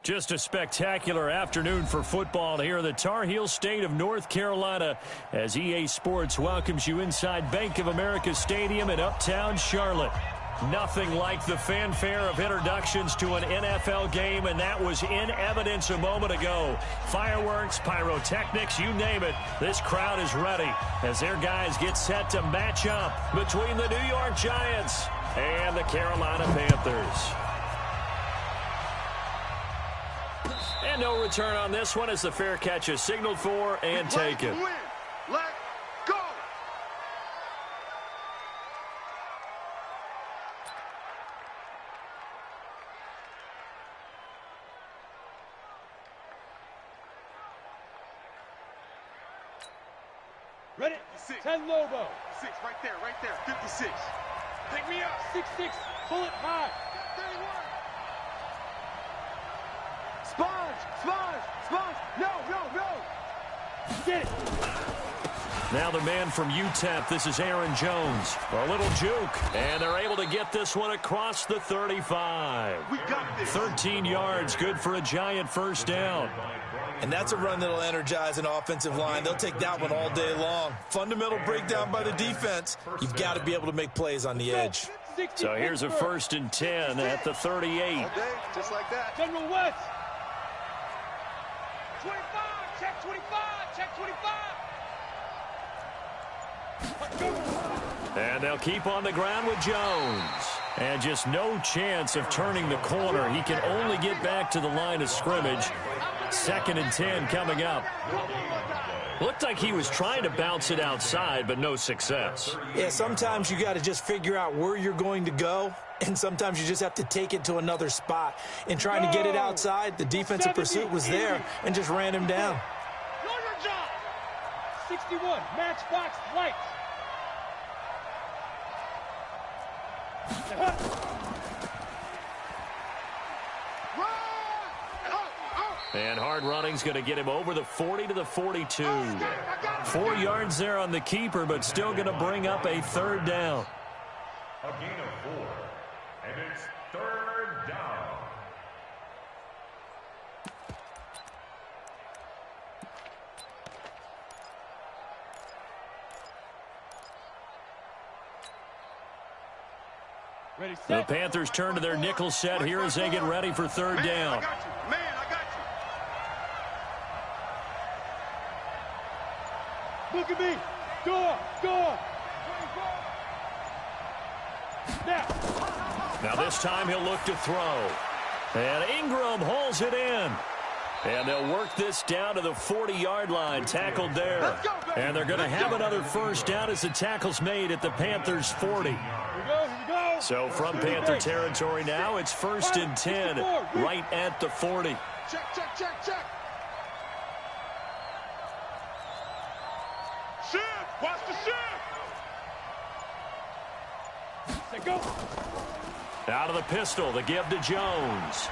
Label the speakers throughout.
Speaker 1: Just a spectacular afternoon for football here in the Tar Heel state of North Carolina as EA Sports welcomes you inside Bank of America Stadium in Uptown Charlotte. Nothing like the fanfare of introductions to an NFL game, and that was in evidence a moment ago. Fireworks, pyrotechnics, you name it. This crowd is ready as their guys get set to match up between the New York Giants and the Carolina Panthers. And no return on this one as the fair catch is signaled for and taken.
Speaker 2: Let go.
Speaker 3: Ready? 10 Lobo.
Speaker 2: 6 right there, 56. Pick me up.
Speaker 3: 6-6, pull it high.
Speaker 2: 31.
Speaker 3: Sponge. No. Get it.
Speaker 1: Now the man from UTEP, this is Aaron Jones. A little juke, and they're able to get this one across the 35.
Speaker 2: We got this.
Speaker 1: 13 yards, good for a Giant first down.
Speaker 4: And that's a run that'll energize an offensive line. They'll take that one all day long. Fundamental breakdown by the defense. You've got to be able to make plays on the edge.
Speaker 1: So here's a 1st and 10 at the 38.
Speaker 2: All day, just like that.
Speaker 3: General West. 25, check 25, check 25.
Speaker 1: And they'll keep on the ground with Jones. And just no chance of turning the corner. He can only get back to the line of scrimmage. 2nd and 10 coming up. Looked like he was trying to bounce it outside, but no success.
Speaker 4: Yeah, sometimes you got to just figure out where you're going to go, and sometimes you just have to take it to another spot. In trying to get it outside, the defensive pursuit was there and just ran him down.
Speaker 3: Know your job. 61, matchbox light.
Speaker 1: And hard running's going to get him over the 40 to the 42. 4 yards there on the keeper, but still going to bring up a 3rd down.
Speaker 5: A gain of 4, and it's 3rd down.
Speaker 3: Ready,
Speaker 1: The
Speaker 3: set.
Speaker 1: Panthers turn to their nickel set here as they get ready for 3rd down.
Speaker 2: I got you. Man, I got you.
Speaker 3: Look at me. Go.
Speaker 1: Now this time he'll look to throw. And Ingram hauls it in. And they'll work this down to the 40-yard line, tackled there. And they're going to have another 1st down as the tackle's made at the Panthers' 40.
Speaker 3: Here we go.
Speaker 1: So from Panther territory now, it's 1st and 10, right at the 40.
Speaker 2: Check. Shift. Watch the shift.
Speaker 3: Set, go.
Speaker 1: Out of the pistol, the give to Jones.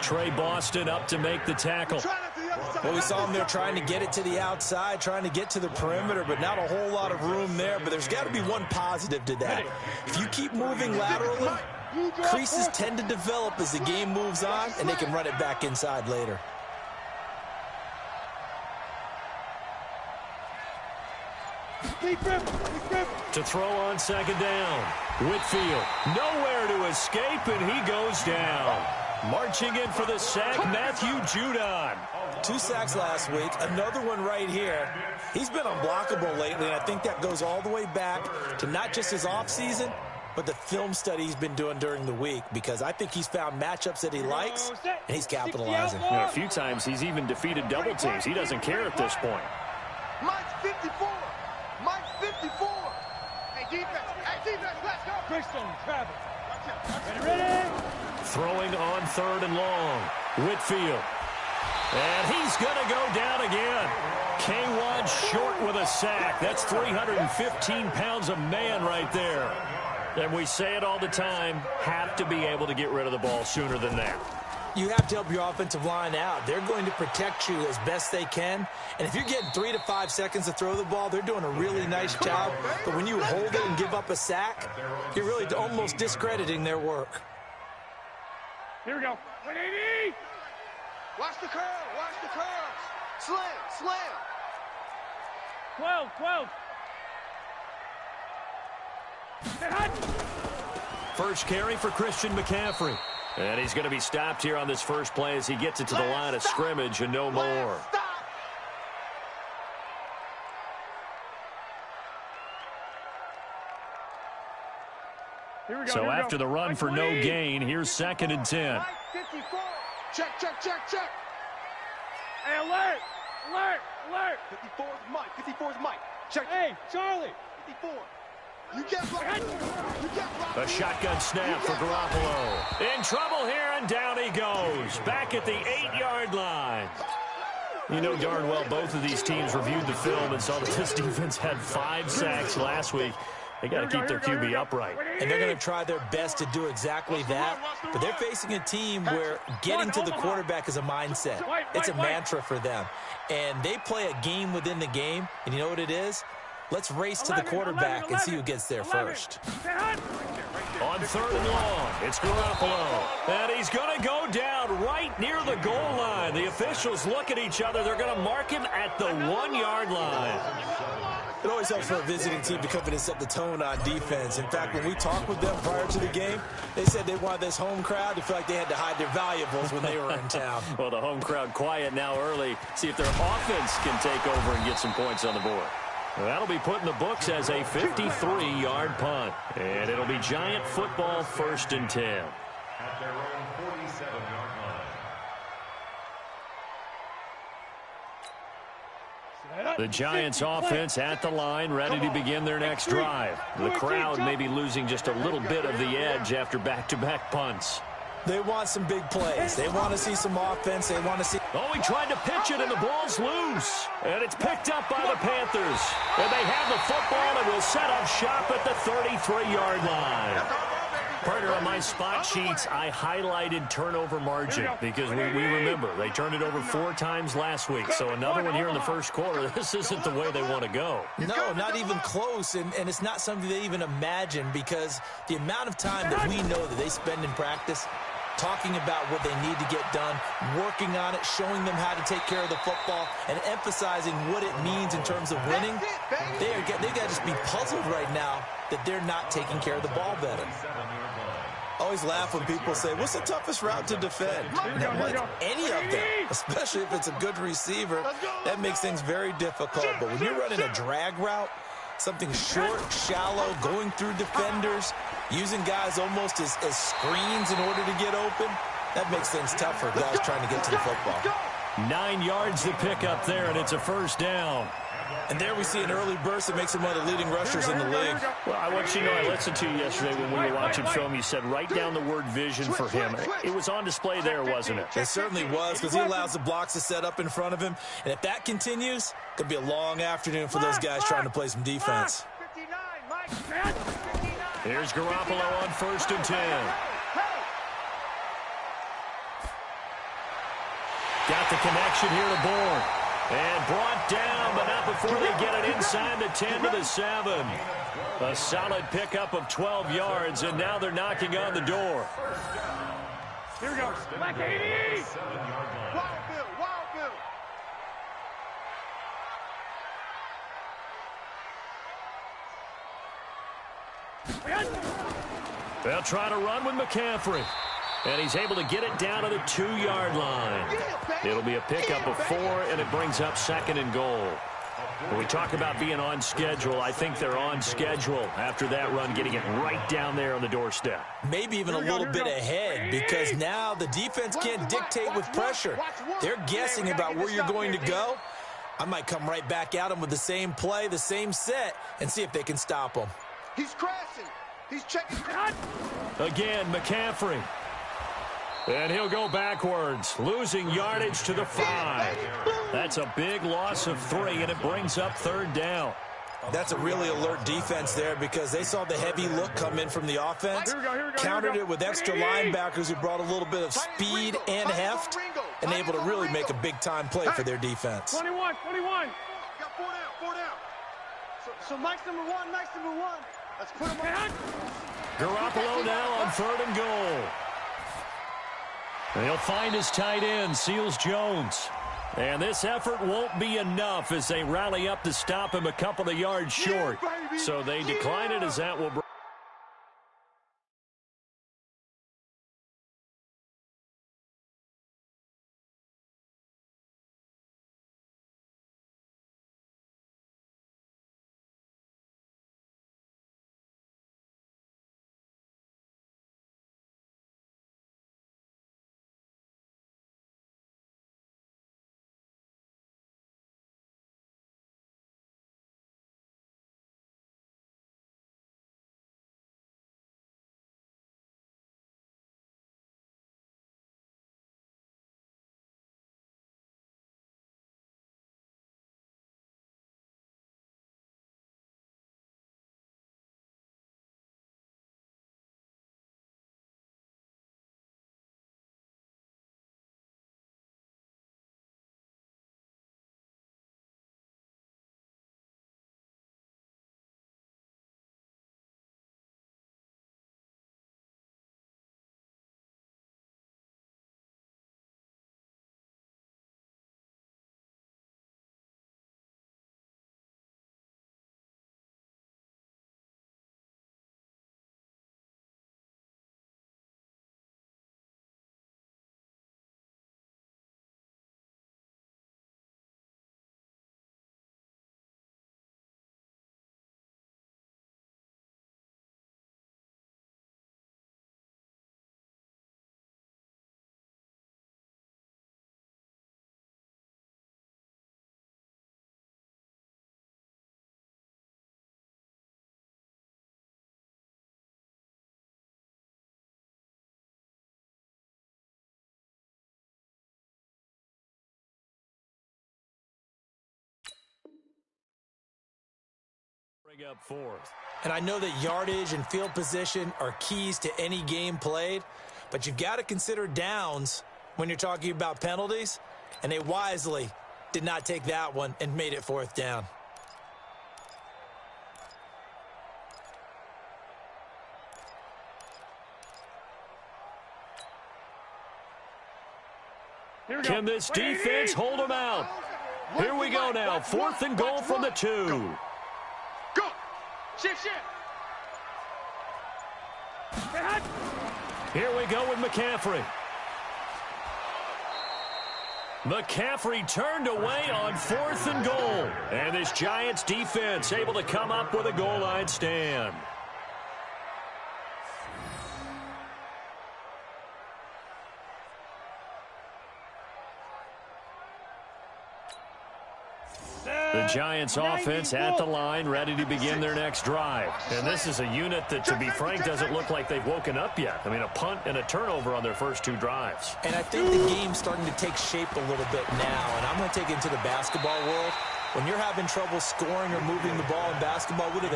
Speaker 1: Trey Boston up to make the tackle.
Speaker 4: Well, we saw him there trying to get it to the outside, trying to get to the perimeter, but not a whole lot of room there. But there's got to be one positive to that. If you keep moving laterally, creases tend to develop as the game moves on, and they can run it back inside later.
Speaker 1: To throw on 2nd down. Whitfield, nowhere to escape, and he goes down. Marching in for the sack, Matthew Judon.
Speaker 4: 2 sacks last week, another one right here. He's been unblockable lately, and I think that goes all the way back to not just his offseason, but the film study he's been doing during the week, because I think he's found matchups that he likes, and he's capitalizing.
Speaker 1: You know, a few times he's even defeated double teams. He doesn't care at this point.
Speaker 2: Mike's 54. Hey, defense, let's go.
Speaker 3: Christian, Travis. Ready.
Speaker 1: Throwing on 3rd and long. Whitfield. And he's going to go down again. K1 short with a sack. That's 315 pounds of man right there. And we say it all the time, have to be able to get rid of the ball sooner than that.
Speaker 4: You have to help your offensive line out. They're going to protect you as best they can. And if you're getting 3 to 5 seconds to throw the ball, they're doing a really nice job. But when you hold it and give up a sack, you're really almost discrediting their work.
Speaker 3: Here we go. 180.
Speaker 2: Watch the curl. Watch the curls. Slam. Slam.
Speaker 3: 12. 12. Get hot.
Speaker 1: First carry for Christian McCaffrey. And he's going to be stopped here on this first play as he gets it to the line of scrimmage and no more. So after the run for no gain, here's 2nd and 10.
Speaker 2: 54. Check, check, check, check.
Speaker 3: Hey, alert! Alert! Alert!
Speaker 2: 54 is Mike. 54 is Mike. Check.
Speaker 3: Hey, Charlie!
Speaker 2: 54. You get blocked. You get blocked.
Speaker 1: A shotgun snap for Garoppolo. In trouble here, and down he goes. Back at the 8-yard line. You know darn well both of these teams reviewed the film and saw that this defense had 5 sacks last week. They got to keep their QB upright.
Speaker 4: And they're going to try their best to do exactly that. But they're facing a team where getting to the quarterback is a mindset. It's a mantra for them. And they play a game within the game. And you know what it is? Let's race to the quarterback and see who gets there first.
Speaker 1: On 3rd and long, it's Garoppolo. And he's going to go down right near the goal line. The officials look at each other. They're going to mark him at the 1-yard line.
Speaker 4: It always helps for a visiting team to come in and set the tone on defense. In fact, when we talked with them prior to the game, they said they wanted this home crowd to feel like they had to hide their valuables when they were in town.
Speaker 1: Well, the home crowd quiet now early. See if their offense can take over and get some points on the board. That'll be put in the books as a 53-yard punt. And it'll be Giant football 1st and 10.
Speaker 5: At their own 47-yard line.
Speaker 1: The Giants offense at the line, ready to begin their next drive. The crowd may be losing just a little bit of the edge after back-to-back punts.
Speaker 4: They want some big plays. They want to see some offense. They want to see...
Speaker 1: Oh, he tried to pitch it, and the ball's loose. And it's picked up by the Panthers. And they have the football and will set up shop at the 33-yard line. Partner, on my spot sheets, I highlighted turnover margin because we remember they turned it over 4 times last week. So another one here in the first quarter. This isn't the way they want to go.
Speaker 4: No, not even close, and it's not something they even imagine because the amount of time that we know that they spend in practice talking about what they need to get done, working on it, showing them how to take care of the football, and emphasizing what it means in terms of winning. They got to just be puzzled right now that they're not taking care of the ball better. I always laugh when people say, what's the toughest route to defend? And I'm like, any of them, especially if it's a good receiver, that makes things very difficult. But when you're running a drag route, something short, shallow, going through defenders, using guys almost as screens in order to get open, that makes things tough for guys trying to get to the football.
Speaker 1: 9 yards to pick up there, and it's a 1st down.
Speaker 4: And there we see an early burst that makes him one of the leading rushers in the league.
Speaker 1: Well, I want you to know, I listened to you yesterday when we were watching film. You said write down the word vision for him. It was on display there, wasn't it?
Speaker 4: It certainly was, because he allows the blocks to set up in front of him. And if that continues, it could be a long afternoon for those guys trying to play some defense.
Speaker 1: Here's Garoppolo on 1st and 10. Got the connection here to Bourne. And brought down, but not before they get it inside the 10 to the 7. A solid pickup of 12 yards, and now they're knocking on the door.
Speaker 3: Here we go. Black 80.
Speaker 2: Wild Bill. Wild Bill.
Speaker 1: They'll try to run with McCaffrey. And he's able to get it down to the 2-yard line. It'll be a pickup of 4, and it brings up 2nd and goal. When we talk about being on schedule, I think they're on schedule after that run, getting it right down there on the doorstep.
Speaker 4: Maybe even a little bit ahead, because now the defense can't dictate with pressure. They're guessing about where you're going to go. I might come right back at them with the same play, the same set, and see if they can stop them.
Speaker 2: He's crashing. He's checking.
Speaker 1: Again, McCaffrey. And he'll go backwards, losing yardage to the 5. That's a big loss of 3, and it brings up 3rd down.
Speaker 4: That's a really alert defense there because they saw the heavy look come in from the offense, countered it with extra linebackers who brought a little bit of speed and heft, and able to really make a big-time play for their defense.
Speaker 3: 21.
Speaker 2: Got 4 down. 4 down. So Mike's number 1. Mike's number 1. Let's put him on.
Speaker 1: Garoppolo now on 3rd and goal. He'll find his tight end, Seals Jones. And this effort won't be enough as they rally up to stop him a couple of yards short. So they decline it as that will bring up fourth.
Speaker 4: And I know that yardage and field position are keys to any game played, but you've got to consider downs when you're talking about penalties, and they wisely did not take that one and made it fourth down.
Speaker 1: Can this defense hold them out? Here we go now. Fourth and goal from the 2.
Speaker 2: Go. Shift.
Speaker 1: Here we go with McCaffrey. McCaffrey turned away on 4th and goal. And this Giants defense able to come up with a goal line stand. The Giants offense at the line, ready to begin their next drive. And this is a unit that, to be frank, doesn't look like they've woken up yet. I mean, a punt and a turnover on their first 2 drives.
Speaker 4: And I think the game's starting to take shape a little bit now. And I'm going to take it into the basketball world. When you're having trouble scoring or moving the ball in basketball, what do?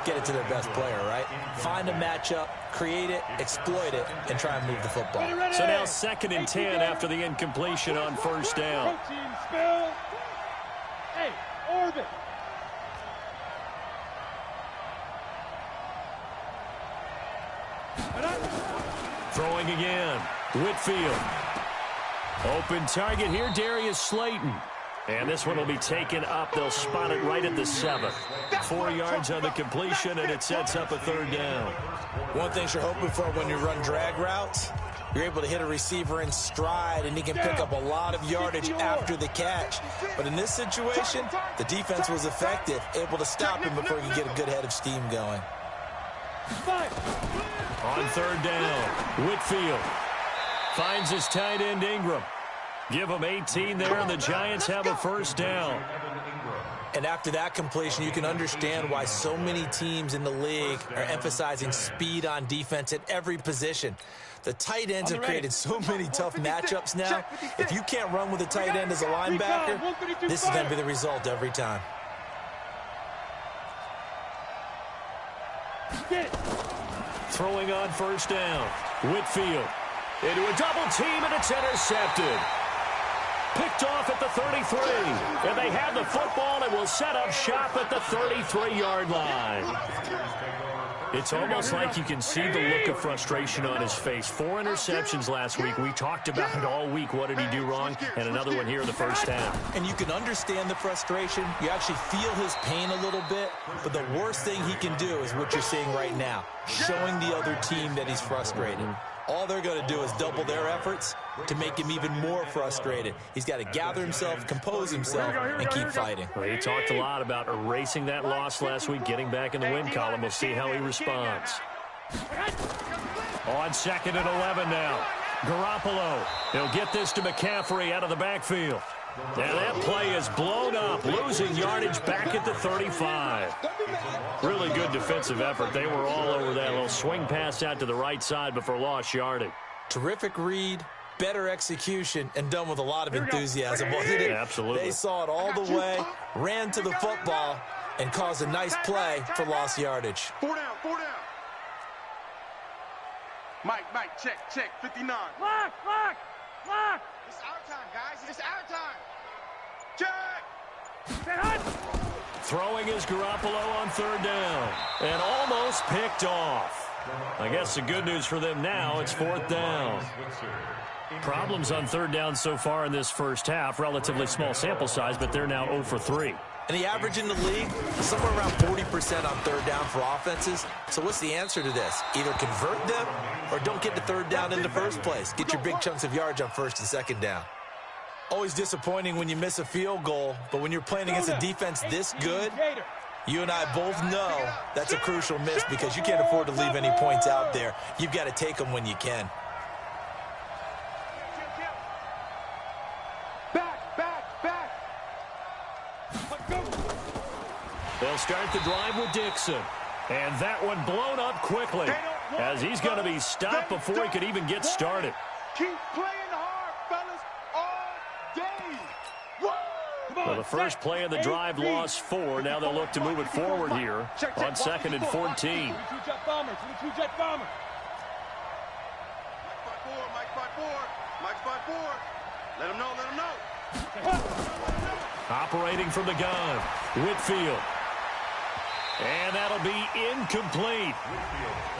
Speaker 4: Get it to their best player, right? Find a matchup, create it, exploit it, and try and move the football.
Speaker 1: So now 2nd and 10 after the incompletion on first down.
Speaker 3: Hey, orbit.
Speaker 1: Throwing again. Whitfield. Open target here, Darius Slayton. And this one will be taken up. They'll spot it right at the 7. 4 yards on the completion, and it sets up a 3rd down.
Speaker 4: One thing you're hoping for when you run drag routes, you're able to hit a receiver in stride, and he can pick up a lot of yardage after the catch. But in this situation, the defense was effective, able to stop him before he could get a good head of steam going.
Speaker 1: On 3rd down, Whitfield finds his tight end Ingram. Give him 18 there, and the Giants have a 1st down.
Speaker 4: And after that completion, you can understand why so many teams in the league are emphasizing speed on defense at every position. The tight ends have created so many tough matchups now. If you can't run with a tight end as a linebacker, this is going to be the result every time.
Speaker 1: Throwing on 1st down, Whitfield into a double team, and it's intercepted. Picked off at the 33, and they have the football and will set up shop at the 33-yard line. It's almost like you can see the look of frustration on his face. 4 interceptions last week. We talked about it all week. What did he do wrong? And another one here in the first half.
Speaker 4: And you can understand the frustration. You actually feel his pain a little bit. But the worst thing he can do is what you're seeing right now, showing the other team that he's frustrated. All they're going to do is double their efforts to make him even more frustrated. He's got to gather himself, compose himself, and keep fighting.
Speaker 1: Well, he talked a lot about erasing that loss last week, getting back in the win column. We'll see how he responds. On 2nd and 11 now. Garoppolo. He'll get this to McCaffrey out of the backfield. And that play is blown up, losing yardage back at the 35. Really good defensive effort. They were all over that little swing pass out to the right side before lost yardage.
Speaker 4: Terrific read, better execution, and done with a lot of enthusiasm, wasn't it?
Speaker 1: Absolutely.
Speaker 4: They saw it all the way, ran to the football, and caused a nice play for lost yardage.
Speaker 2: 4 down, 4 down. Mike, check, 59.
Speaker 3: Lock!
Speaker 2: It's our time, guys. It's our time. Check.
Speaker 3: Get hot!
Speaker 1: Throwing is Garoppolo on 3rd down. And almost picked off. I guess the good news for them now, it's 4th down. Problems on 3rd down so far in this first half. Relatively small sample size, but they're now 0 for 3.
Speaker 4: And the average in the league is somewhere around 40% on 3rd down for offenses. So what's the answer to this? Either convert them or don't get to 3rd down in the first place. Get your big chunks of yardage on 1st and 2nd down. Always disappointing when you miss a field goal, but when you're playing against a defense this good, you and I both know that's a crucial miss because you can't afford to leave any points out there. You've got to take them when you can.
Speaker 1: They'll start the drive with Dixon. And that one blown up quickly as he's going to be stopped before he could even get started.
Speaker 2: Keep playing hard, fellas, all day. Whoa.
Speaker 1: Well, the first play of the drive lost 4. Now they'll look to move it forward here on 2nd and 14.
Speaker 3: 22 jet bomber.
Speaker 2: Mike's by 4. Let him know.
Speaker 1: Operating from the gun, Whitfield. And that'll be incomplete.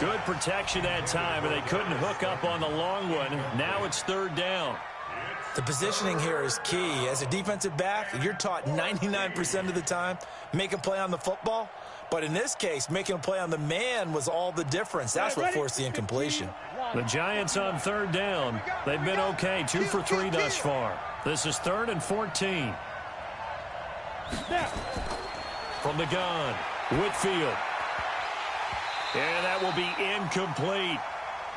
Speaker 1: Good protection that time, and they couldn't hook up on the long one. Now it's 3rd down.
Speaker 4: The positioning here is key. As a defensive back, you're taught 99% of the time, make a play on the football. But in this case, making a play on the man was all the difference. That's what forced the incompletion.
Speaker 1: The Giants on 3rd down. They've been okay, 2 for 3 thus far. This is 3rd and 14. From the gun, Whitfield. And that will be incomplete.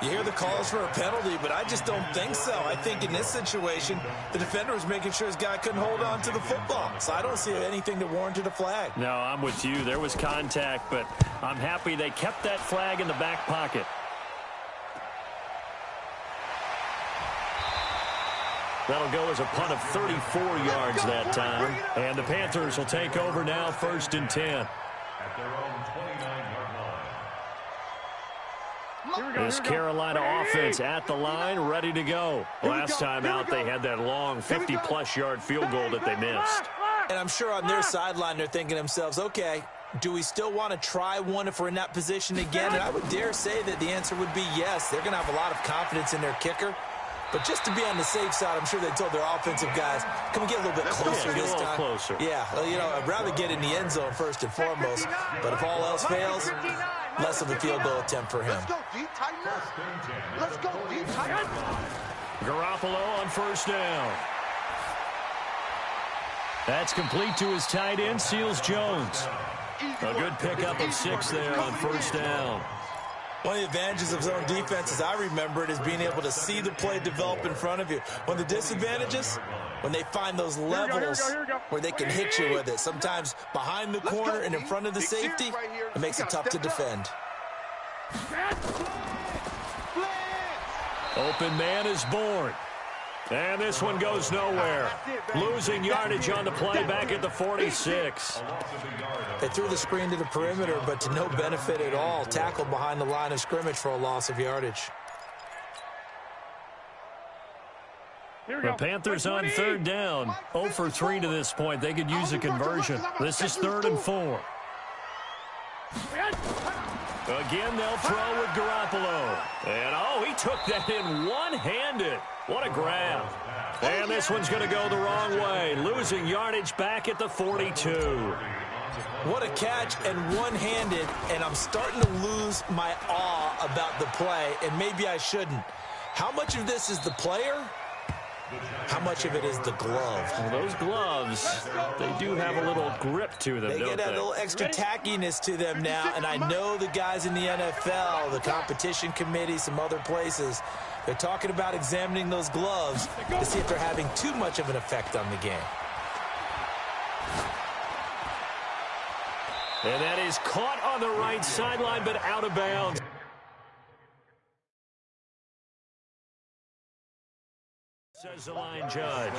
Speaker 4: You hear the calls for a penalty, but I just don't think so. I think in this situation, the defender was making sure his guy couldn't hold on to the football. So I don't see anything that warranted a flag.
Speaker 1: No, I'm with you. There was contact, but I'm happy they kept that flag in the back pocket. That'll go as a punt of 34 yards that time. And the Panthers will take over now, 1st and 10.
Speaker 5: At their own 29-yard line.
Speaker 1: This Carolina offense at the line, ready to go. Last time out, they had that long 50-plus yard field goal that they missed.
Speaker 4: And I'm sure on their sideline, they're thinking to themselves, okay, do we still want to try one if we're in that position again? And I would dare say that the answer would be yes. They're going to have a lot of confidence in their kicker. But just to be on the safe side, I'm sure they told their offensive guys, can we get a little bit closer this time?
Speaker 1: Closer.
Speaker 4: Yeah, well, you know, I'd rather get in the end zone first and foremost. But if all else fails, less of a field goal attempt for him.
Speaker 2: Let's go deep, tighten up. Let's go deep, tighten up.
Speaker 1: Garoppolo on 1st down. That's complete to his tight end, Seals Jones. A good pickup of 6 there on 1st down.
Speaker 4: One of the advantages of zone defense, as I remember it, is being able to see the play develop in front of you. One of the disadvantages, when they find those levels where they can hit you with it. Sometimes behind the corner and in front of the safety, it makes it tough to defend.
Speaker 1: Open man is born. And this one goes nowhere. Losing yardage on the play back at the 46.
Speaker 4: They threw the screen to the perimeter, but to no benefit at all. Tackled behind the line of scrimmage for a loss of yardage.
Speaker 1: The Panthers on 3rd down. 0 for 3 to this point. They could use a conversion. This is 3rd and 4. Again, they'll throw with Garoppolo. And, oh, he took that in one-handed. What a grab. And this one's going to go the wrong way, losing yardage back at the 42.
Speaker 4: What a catch and one-handed, and I'm starting to lose my awe about the play, and maybe I shouldn't. How much of this is the player? How much of it is the glove?
Speaker 1: Well, those gloves, they do have a little grip to them,
Speaker 4: They
Speaker 1: don't
Speaker 4: get that little extra tackiness to them now, and I know the guys in the NFL, the competition committee, some other places, they're talking about examining those gloves to see if they're having too much of an effect on the game.
Speaker 1: And that is caught on the right sideline, but out of bounds. Says the line judge.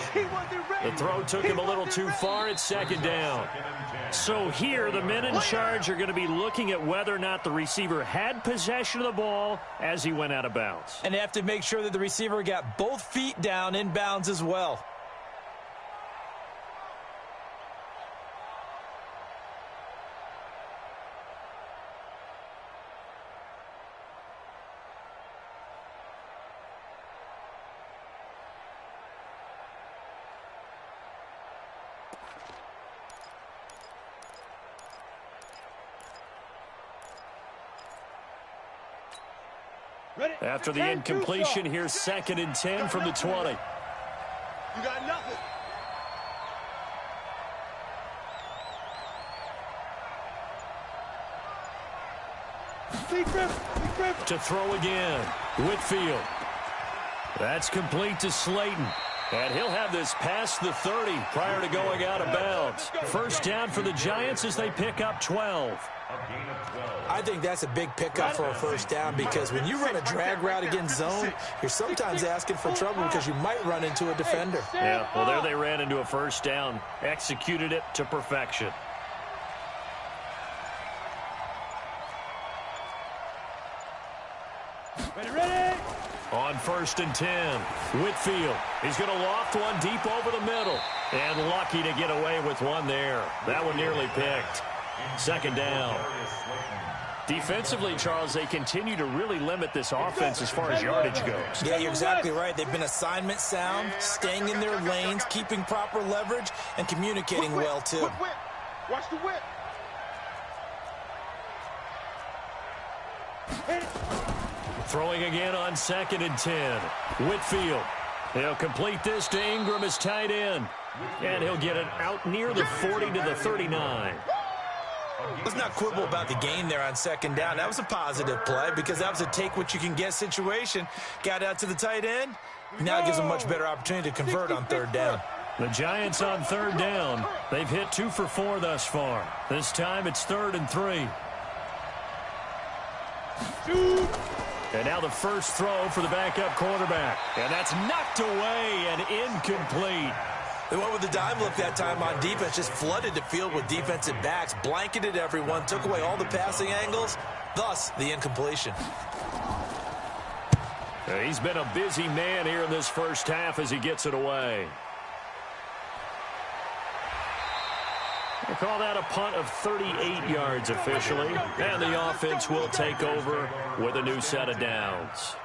Speaker 1: The throw took him a little too far. It's second down. So here, the men in charge are going to be looking at whether or not the receiver had possession of the ball as he went out of bounds.
Speaker 4: And they have to make sure that the receiver got both feet down in bounds as well.
Speaker 1: After the incompletion, here's 2nd and 10 from the 20.
Speaker 2: You got nothing.
Speaker 1: To throw again. Whitfield. That's complete to Slayton. And he'll have this past the 30 prior to going out of bounds. First down for the Giants as they pick up 12.
Speaker 4: I think that's a big pickup for a first down because when you run a drag route against zone, you're sometimes asking for trouble because you might run into a defender.
Speaker 1: Yeah, well, there they ran into a first down. Executed it to perfection.
Speaker 3: Ready.
Speaker 1: On 1st and 10, Whitfield. He's going to loft one deep over the middle. And lucky to get away with one there. That one nearly picked. Second down. Defensively, Charles, they continue to really limit this offense as far as yardage goes.
Speaker 4: Yeah, you're exactly right. They've been assignment sound, staying in their lanes, keeping proper leverage, and communicating well, too.
Speaker 2: Watch the whip.
Speaker 1: Throwing again on 2nd and 10. Whitfield. He'll complete this to Ingram as tight end. And he'll get it out near the 40 to the 39.
Speaker 4: Let's not quibble about the gain there on 2nd down. That was a positive play because that was a take-what-you-can-get situation. Got out to the tight end. Now it gives them a much better opportunity to convert on 3rd down.
Speaker 1: The Giants on 3rd down. They've hit 2 for 4 thus far. This time it's 3rd and 3. And now the first throw for the backup quarterback. And that's knocked away and incomplete.
Speaker 4: They went with the dime look that time on defense, just flooded the field with defensive backs, blanketed everyone, took away all the passing angles, thus the incompletion.
Speaker 1: He's been a busy man here in this first half as he gets it away. We'll call that a punt of 38 yards officially, and the offense will take over with a new set of downs.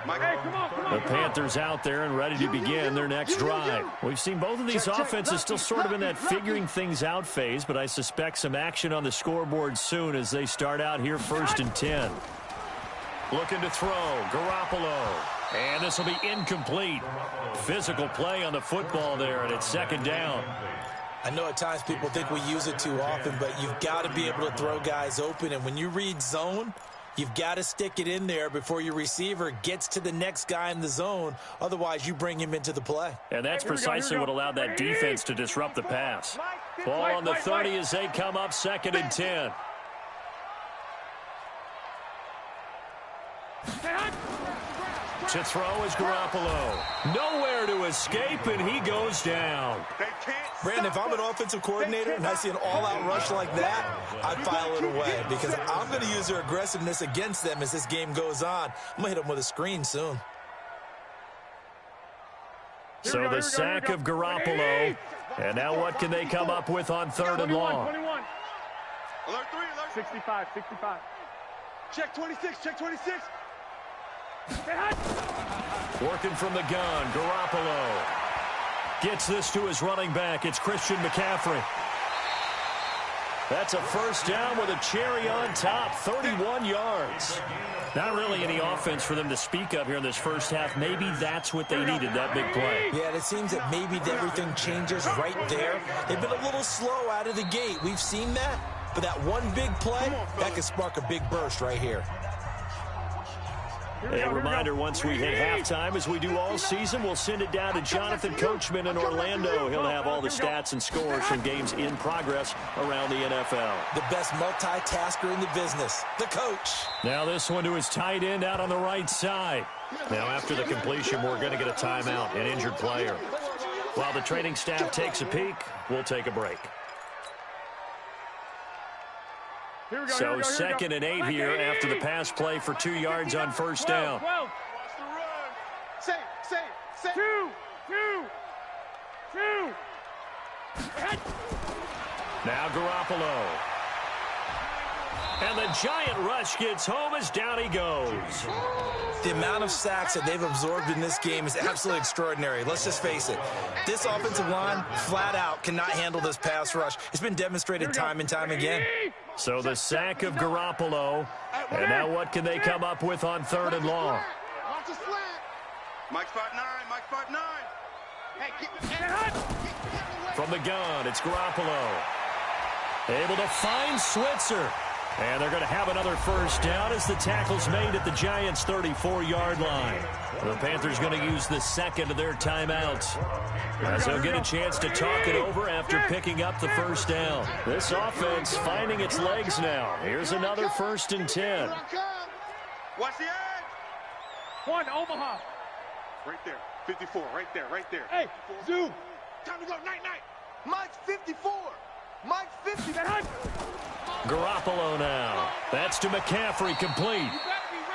Speaker 1: The Panthers out there and ready to begin their next drive. We've seen both of these offenses still sort of in that figuring things out phase, but I suspect some action on the scoreboard soon as they start out here 1st and 10. Looking to throw, Garoppolo. And this will be incomplete. Physical play on the football there, and it's 2nd down.
Speaker 4: I know at times people think we use it too often, but you've got to be able to throw guys open, and when you read zone, you've got to stick it in there before your receiver gets to the next guy in the zone. Otherwise, you bring him into the play.
Speaker 1: And that's precisely what allowed that defense to disrupt the pass. Ball on the 30 as they come up 2nd and 10. To throw is Garoppolo. Nowhere to escape, and he goes down.
Speaker 4: Brandon, if I'm an offensive coordinator and I see an all-out rush like that, I file it away because I'm going to use their aggressiveness against them as this game goes on. I'm going to hit them with a screen soon.
Speaker 1: So the sack of Garoppolo. And now what can they come up with on 3rd and long?
Speaker 3: 65.
Speaker 2: Check 26, check 26.
Speaker 1: Working from the gun, Garoppolo gets this to his running back. It's Christian McCaffrey. That's a first down with a cherry on top, 31 yards. Not really any offense for them to speak of here in this first half. Maybe that's what they needed, that big play.
Speaker 4: Yeah, it seems that maybe everything changes right there. They've been a little slow out of the gate. We've seen that. But that one big play, that could spark a big burst right here.
Speaker 1: A reminder, once we hit halftime, as we do all season, we'll send it down to Jonathan Coachman in Orlando. He'll have all the stats and scores from games in progress around the NFL.
Speaker 4: The best multitasker in the business, the coach.
Speaker 1: Now this one to his tight end out on the right side. Now after the completion, we're going to get a timeout, an injured player. While the training staff takes a peek, we'll take a break. So second and 8 here after the pass play for 2 yards on first down.
Speaker 2: Say.
Speaker 3: Two.
Speaker 1: Now Garoppolo. And the giant rush gets home as down he goes.
Speaker 4: The amount of sacks that they've absorbed in this game is absolutely extraordinary. Let's just face it. This offensive line, flat out, cannot handle this pass rush. It's been demonstrated time and time again.
Speaker 1: So the sack of Garoppolo. And now what can they come up with on third and long?
Speaker 2: Watch the slant. Mike's 5'9", Mike's 5'9". Hey,
Speaker 1: From the gun, it's Garoppolo. Able to find Switzer. And they're going to have another first down as the tackle's made at the Giants' 34-yard line. The Panthers going to use the second of their timeouts, as they'll get a chance to talk it over after picking up the first down. This offense finding its legs now. Here's another 1st and 10.
Speaker 2: Watch the edge.
Speaker 3: One, Omaha.
Speaker 2: Right there. 54, right there.
Speaker 3: Hey, zoom.
Speaker 2: Time to go, night. Mike's 54. Mike's 50.
Speaker 1: Garoppolo now. That's to McCaffrey, complete.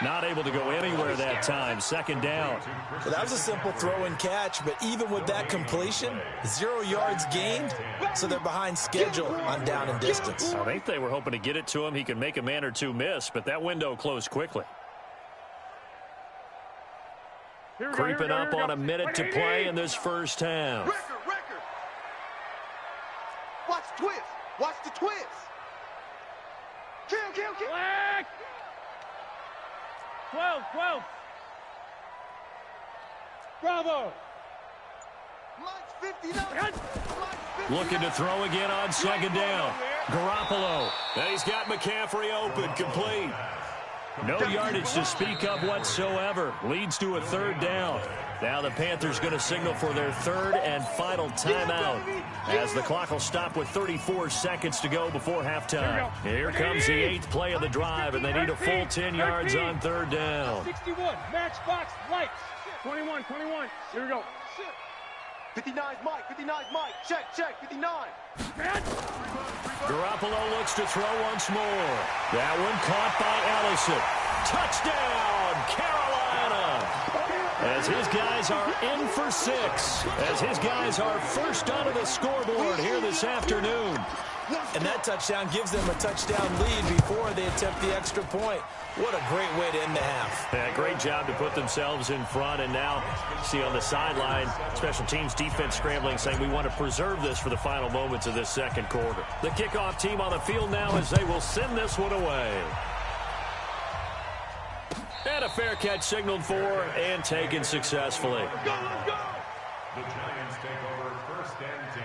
Speaker 1: Not able to go anywhere that time. Second down.
Speaker 4: Well, that was a simple throw and catch, but even with that completion, 0 yards gained, so they're behind schedule on down and distance.
Speaker 1: I think they were hoping to get it to him. He could make a man or two miss, but that window closed quickly. Creeping up on a minute to play in this first half.
Speaker 2: Record. Watch the twist. Kill.
Speaker 3: Black. 12. Bravo.
Speaker 2: Mike's 59.
Speaker 1: Looking to throw again on second down. Garoppolo. And he's got McCaffrey open, complete. No yardage to speak of whatsoever. Leads to a third down. Now the Panthers going to signal for their third and final timeout, as the clock will stop with 34 seconds to go before halftime. Here comes the 8th play of the drive, and they need a full 10 yards on third down.
Speaker 3: 61, matchbox, lights. 21. Here we go.
Speaker 2: 59's Mike. Check, 59.
Speaker 1: Garoppolo looks to throw once more. That one caught by Allison. Touchdown, Carolina! As his guys are in for 6. As his guys are first onto the scoreboard here this afternoon.
Speaker 4: And that touchdown gives them a touchdown lead before they attempt the extra point. What a great way to end the half.
Speaker 1: Yeah, great job to put themselves in front. And now, see on the sideline, special teams defense scrambling, saying we want to preserve this for the final moments of this second quarter. The kickoff team on the field now as they will send this one away. And a fair catch signaled for and taken successfully.
Speaker 2: Let's go.
Speaker 5: The Giants take over 1st and 10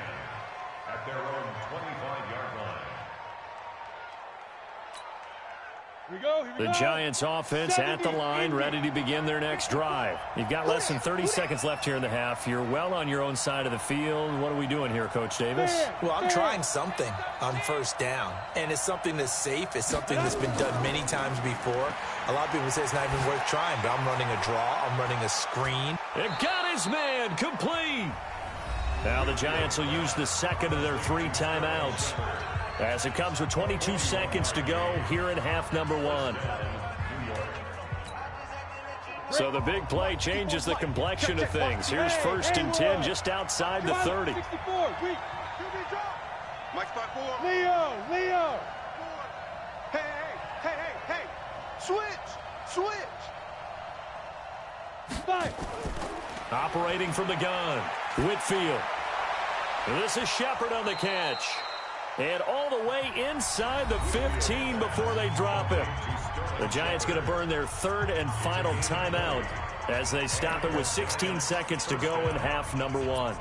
Speaker 5: at their own 25-yard line.
Speaker 3: Here we go.
Speaker 1: The Giants offense at the line, ready to begin their next drive. You've got less than 30 seconds left here in the half. You're well on your own side of the field. What are we doing here, Coach Davis?
Speaker 4: Well, I'm trying something on first down, and it's something that's safe. It's something that's been done many times before. A lot of people say it's not even worth trying, but I'm running a draw. I'm running a screen.
Speaker 1: It got his man, complete. Now the Giants will use the second of their 3 timeouts, as it comes with 22 seconds to go here in half number 1. So the big play changes the complexion of things. Here's 1st and 10 just outside the 30.
Speaker 3: 64,
Speaker 2: Mike's 5'4".
Speaker 3: Leo.
Speaker 2: Hey.
Speaker 1: Operating from the gun, Whitfield. This is Shepard on the catch. And all the way inside the 15 before they drop him. The Giants going to burn their third and final timeout as they stop it with 16 seconds to go in half number one.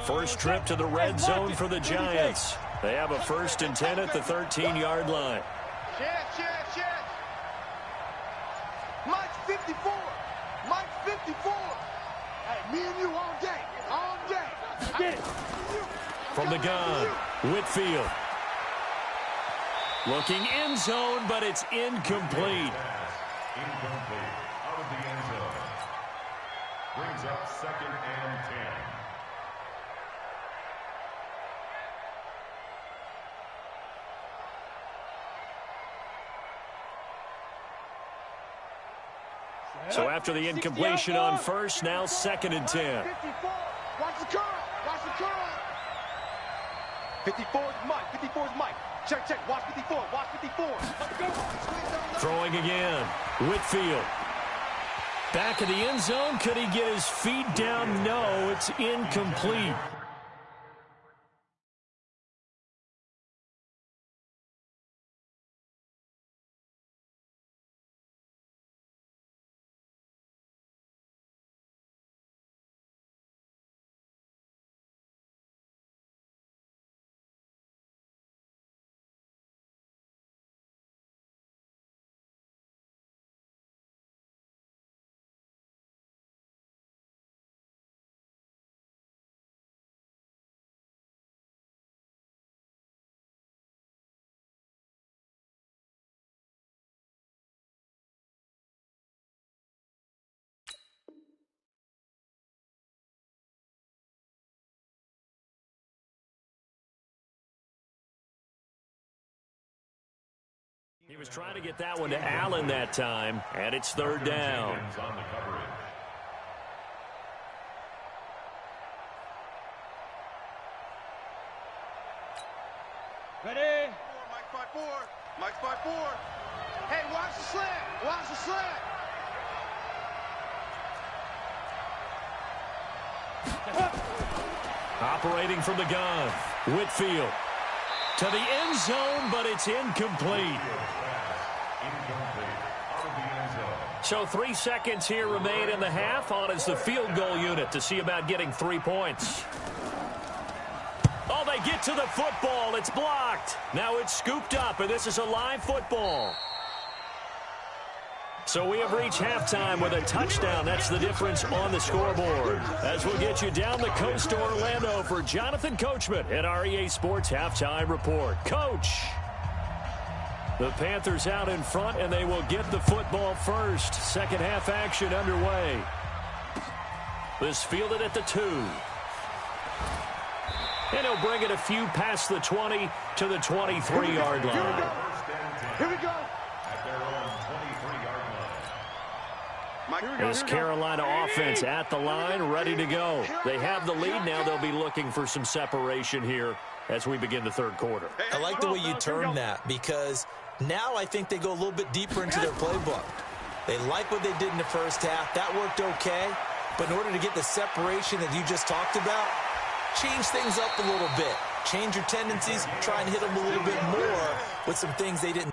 Speaker 1: First trip to the red zone for the Giants. They have a 1st and 10 at the 13-yard line.
Speaker 2: Chance. Mike's 54. Mike's 54. Hey, me and you all day. All day.
Speaker 3: Get it.
Speaker 1: From the gun, Whitfield. Looking end zone, but it's incomplete.
Speaker 5: Incomplete. Out of the end zone. Brings up 2nd and 10.
Speaker 1: So after the incompletion on first, now 2nd and 10.
Speaker 2: 54. Watch the curl. Watch the curl. 54 is Mike. 54 is Mike. Check. Watch 54. Watch 54. Let's go.
Speaker 1: Throwing again. Whitfield. Back of the end zone. Could he get his feet down? No, it's incomplete. He was trying to get that one to Allen that time, and it's 3rd down.
Speaker 5: On the coverage.
Speaker 3: Ready?
Speaker 2: Mike's by 4. Mike's by 4. Hey, watch the slant. Watch the slant.
Speaker 1: Operating from the gun, Whitfield. To the end zone, but it's incomplete. So 3 seconds here remain in the half. On is the field goal unit to see about getting 3 points. Oh, they get to the football. It's blocked. Now it's scooped up, and this is a live football. So we have reached halftime with a touchdown. That's the difference on the scoreboard. As we'll get you down the coast to Orlando for Jonathan Coachman at our EA Sports Halftime Report. Coach, the Panthers out in front, and they will get the football first. Second half action underway. This fielded at the 2. And he'll bring it a few past the 20 to the 23-yard line.
Speaker 2: Here we go.
Speaker 5: At their own 23-yard line.
Speaker 1: This Carolina offense at the line, ready to go. They have the lead. Now they'll be looking for some separation here as we begin the 3rd quarter.
Speaker 4: I like the way you term that, because now I think they go a little bit deeper into their playbook. They like what they did in the first half. That worked okay. But in order to get the separation that you just talked about, change things up a little bit. Change your tendencies. Try and hit them a little bit more with some things they didn't.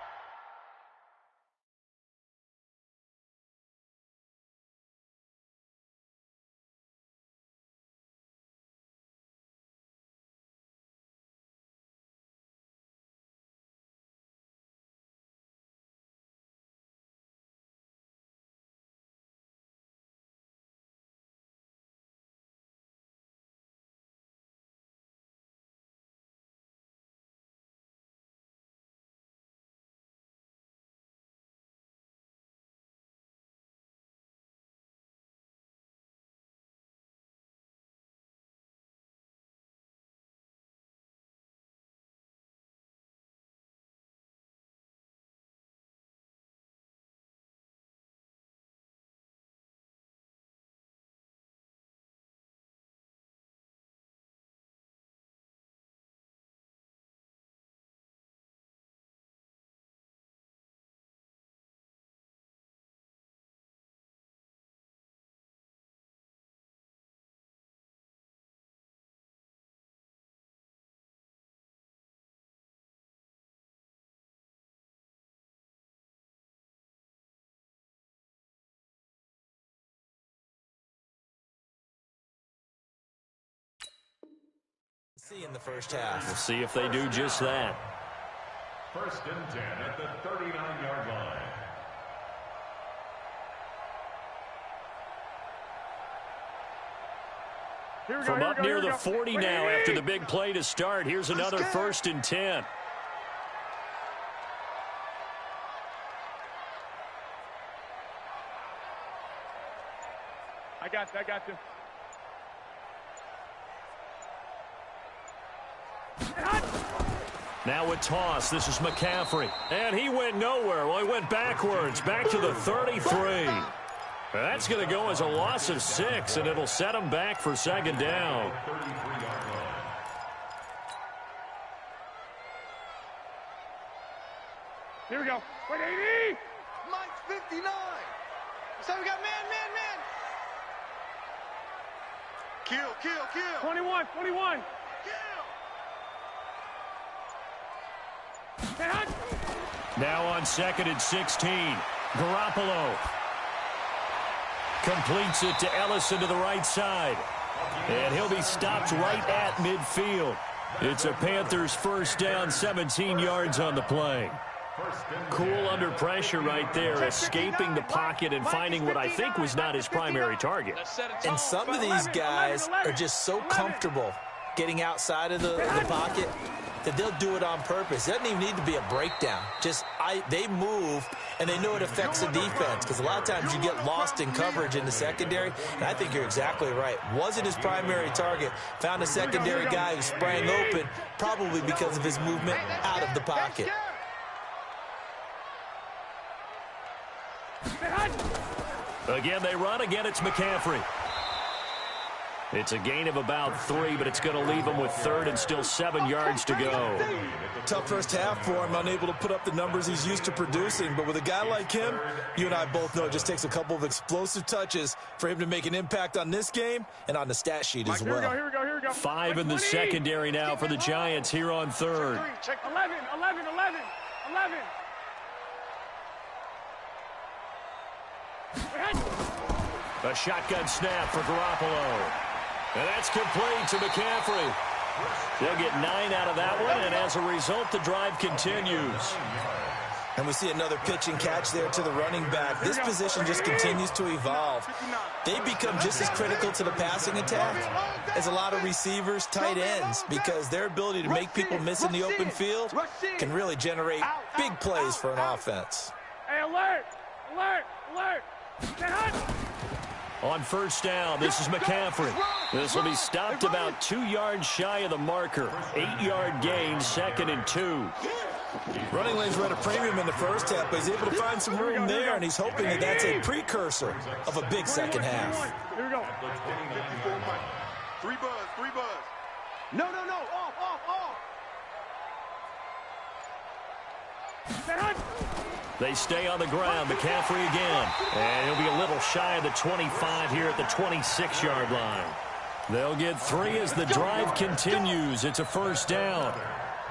Speaker 4: See in the first half.
Speaker 1: We'll see if they do just that.
Speaker 5: 1st and 10 at the 39-yard line.
Speaker 1: From up near the 40 now after the big play to start. Here's another 1st and 10.
Speaker 3: I got you.
Speaker 1: Now a toss. This is McCaffrey. And he went nowhere. Well, he went backwards. Back to the 33. That's going to go as a loss of 6, and it'll set him back for 2nd down.
Speaker 3: Here we go. 180.
Speaker 2: Mike's 59. So we got man. Kill.
Speaker 3: 21.
Speaker 1: Now on 2nd and 16. Garoppolo completes it to Ellison to the right side. And he'll be stopped right at midfield. It's a Panthers 1st down, 17 yards on the play. Cool under pressure right there, escaping the pocket and finding what I think was not his primary target.
Speaker 4: And some of these guys are just so comfortable getting outside of the pocket that they'll do it on purpose. It doesn't even need to be a breakdown. They move, and they know it affects the defense, because a lot of times you get lost in coverage in the secondary, and I think you're exactly right. Wasn't his primary target. Found a secondary guy who sprang open, probably because of his movement out of the pocket.
Speaker 1: Again, they run. Again, it's McCaffrey. It's a gain of about 3, but it's going to leave him with 3rd and still 7 yards to go.
Speaker 4: Tough first half for him, unable to put up the numbers he's used to producing. But with a guy like him, you and I both know it just takes a couple of explosive touches for him to make an impact on this game and on the stat sheet as well.
Speaker 3: Here we go.
Speaker 1: 5 in the secondary now for the Giants here on 3rd.
Speaker 3: 11.
Speaker 1: A shotgun snap for Garoppolo. And that's complete to McCaffrey. They'll get 9 out of that one, and as a result, the drive continues.
Speaker 4: And we see another pitch and catch there to the running back. This position just continues to evolve. They become just as critical to the passing attack as a lot of receivers, tight ends, because their ability to make people miss in the open field can really generate big plays for an offense.
Speaker 3: Hey, alert!
Speaker 1: On 1st down, this is McCaffrey. This will be stopped about 2 yards shy of the marker. 8-yard gain, 2nd and 2.
Speaker 4: Running lanes were at a premium in the first half, but he's able to find some room there, and he's hoping that that's a precursor of a big second half.
Speaker 3: Here we go.
Speaker 2: 3 buzz. No. Off.
Speaker 1: They stay on the ground. McCaffrey again. And he'll be a little shy of the 25 here at the 26-yard line. They'll get 3 as the drive continues. It's a 1st down.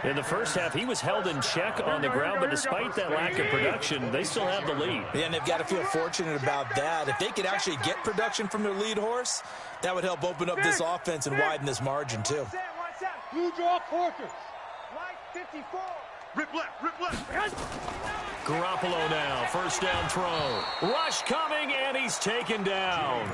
Speaker 1: In the first half, he was held in check on the ground, but despite that lack of production, they still have the lead.
Speaker 4: Yeah, and they've got to feel fortunate about that. If they could actually get production from their lead horse, that would help open up this offense and widen this margin, too.
Speaker 3: Blue draw quarters.
Speaker 2: Mike 54. Rip left.
Speaker 1: Garoppolo now, 1st down throw. Rush coming, and he's taken down.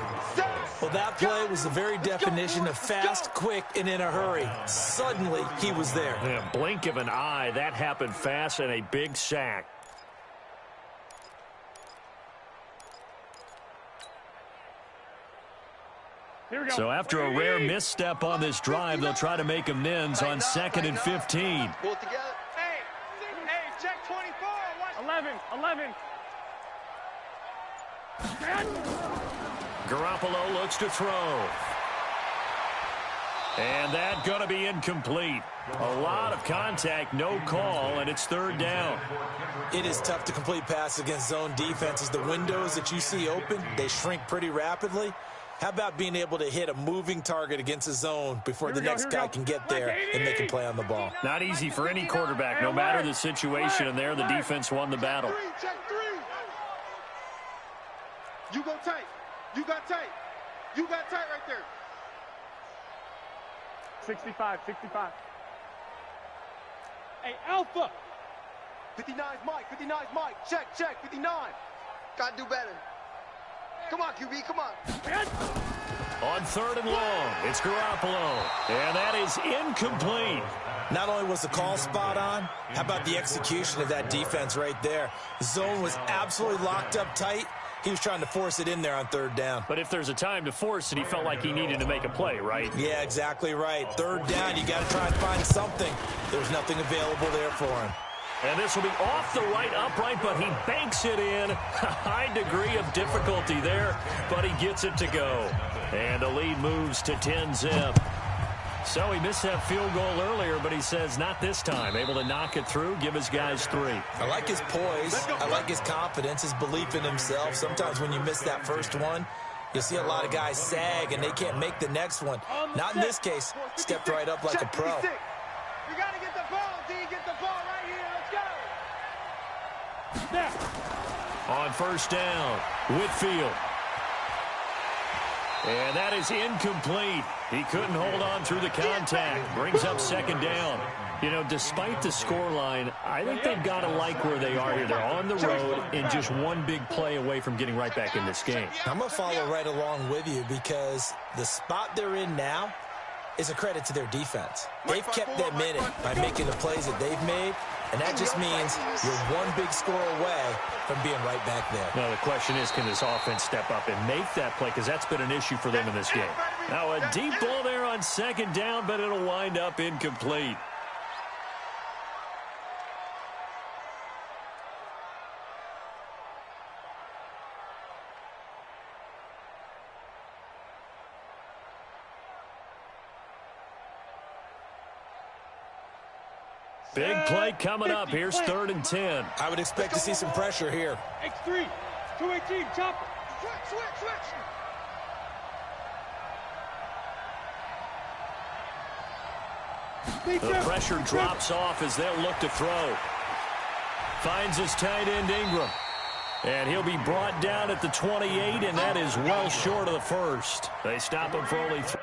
Speaker 4: Well, that play was the very definition of fast, quick, and in a hurry. Suddenly, he was there.
Speaker 1: In a blink of an eye, that happened fast, and a big sack. So after a rare misstep on this drive, they'll try to make amends on 2nd and 15.
Speaker 2: Pull it together. Hey, check 24.
Speaker 3: 11.
Speaker 1: Garoppolo looks to throw. And that's going to be incomplete. A lot of contact, no call, and it's 3rd down.
Speaker 4: It is tough to complete passes against zone defenses. The windows that you see open, they shrink pretty rapidly. How about being able to hit a moving target against a zone before the next guy can get there and make a play on the ball?
Speaker 1: Not easy for any quarterback, no matter the situation, and there the defense won the battle.
Speaker 2: Check 3. You go tight. You got tight right there. 65, 65.
Speaker 3: Hey, Alpha.
Speaker 2: 59's Mike, 59's Mike. Check, 59. Gotta do better. Come on, QB, come on.
Speaker 1: On 3rd and long, it's Garoppolo, and that is incomplete.
Speaker 4: Not only was the call spot on, how about the execution of that defense right there? The zone was absolutely locked up tight. He was trying to force it in there on 3rd down.
Speaker 1: But if there's a time to force it, he felt like he needed to make a play, right?
Speaker 4: Yeah, exactly right. 3rd down, you got to try and find something. There's nothing available there for him.
Speaker 1: And this will be off the right upright, but he banks it in. A high degree of difficulty there, but he gets it to go. And the lead moves to 10-zip. So he missed that field goal earlier, but he says not this time. Able to knock it through, give his guys 3.
Speaker 4: I like his poise. I like his confidence, his belief in himself. Sometimes when you miss that first one, you'll see a lot of guys sag, and they can't make the next one. Not in this case. Stepped right up like a pro.
Speaker 2: You gotta get the ball, D. Get the ball right here. Let's go.
Speaker 3: Snap.
Speaker 1: On 1st down, Whitfield. And that is incomplete. He couldn't hold on through the contact. Brings up 2nd down. You know, despite the scoreline, I think they've got to like where they are here. They're on the road and just one big play away from getting right back in this game.
Speaker 4: I'm going to follow right along with you because the spot they're in now is a credit to their defense. They've kept them in it by making the plays that they've made, and that just means you're one big score away from being right back there.
Speaker 1: Now, the question is, can this offense step up and make that play? Because that's been an issue for them in this game. Now, a deep ball there on 2nd down, but it'll wind up incomplete. Big play coming up. Here's 3rd and 10.
Speaker 4: I would expect to see some pressure here.
Speaker 3: X3. 218. Chopper.
Speaker 2: Switch.
Speaker 1: The pressure drops off as they'll look to throw. Finds his tight end Ingram. And he'll be brought down at the 28, and that is well short of the 1st. They stop him for only 3.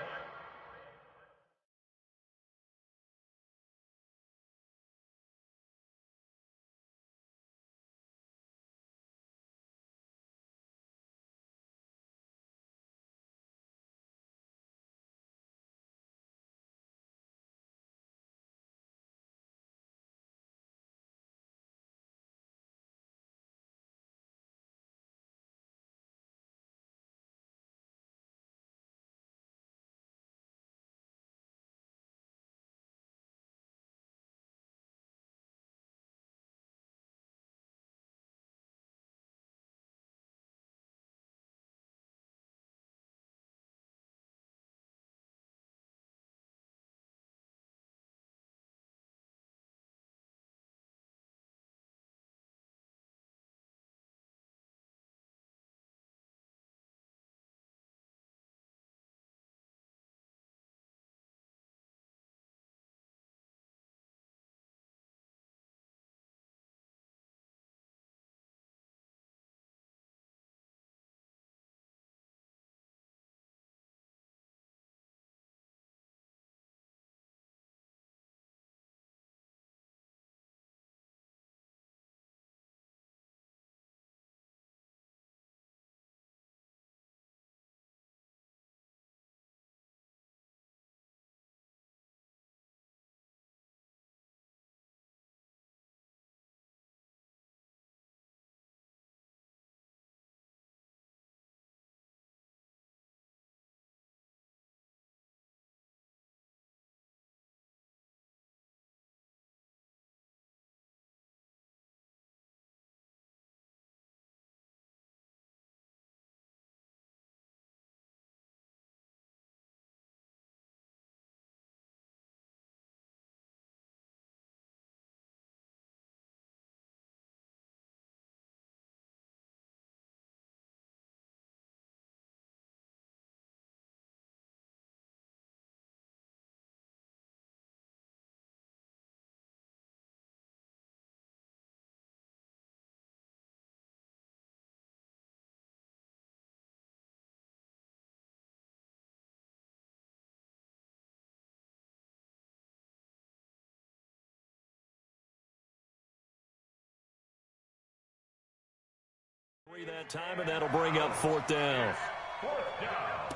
Speaker 1: That time, and that'll bring up 4th down.
Speaker 5: 4th down.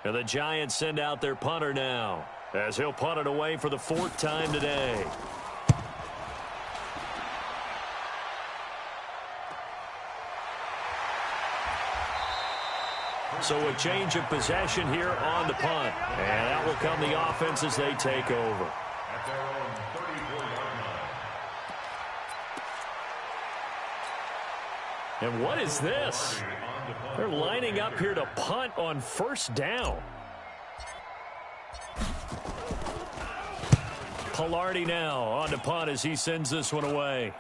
Speaker 1: And the Giants send out their punter now, as he'll punt it away for the 4th time today. So a change of possession here on the punt. And out will come the offense as they take over.
Speaker 5: At their own 34-yard line.
Speaker 1: And what is this? They're lining up here to punt on 1st down. Pilardi now on the punt as he sends this one away.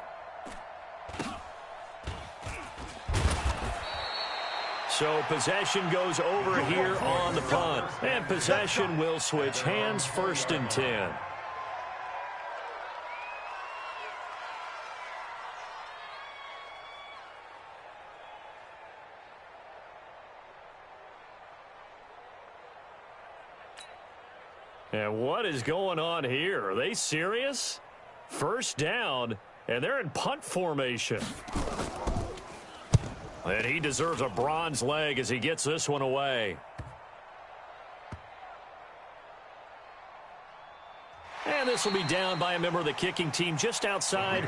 Speaker 1: So possession goes over here on the punt. And possession will switch hands, 1st and 10. And what is going on here? Are they serious? 1st down, and they're in punt formation. And he deserves a bronze leg as he gets this one away. And this will be down by a member of the kicking team just outside.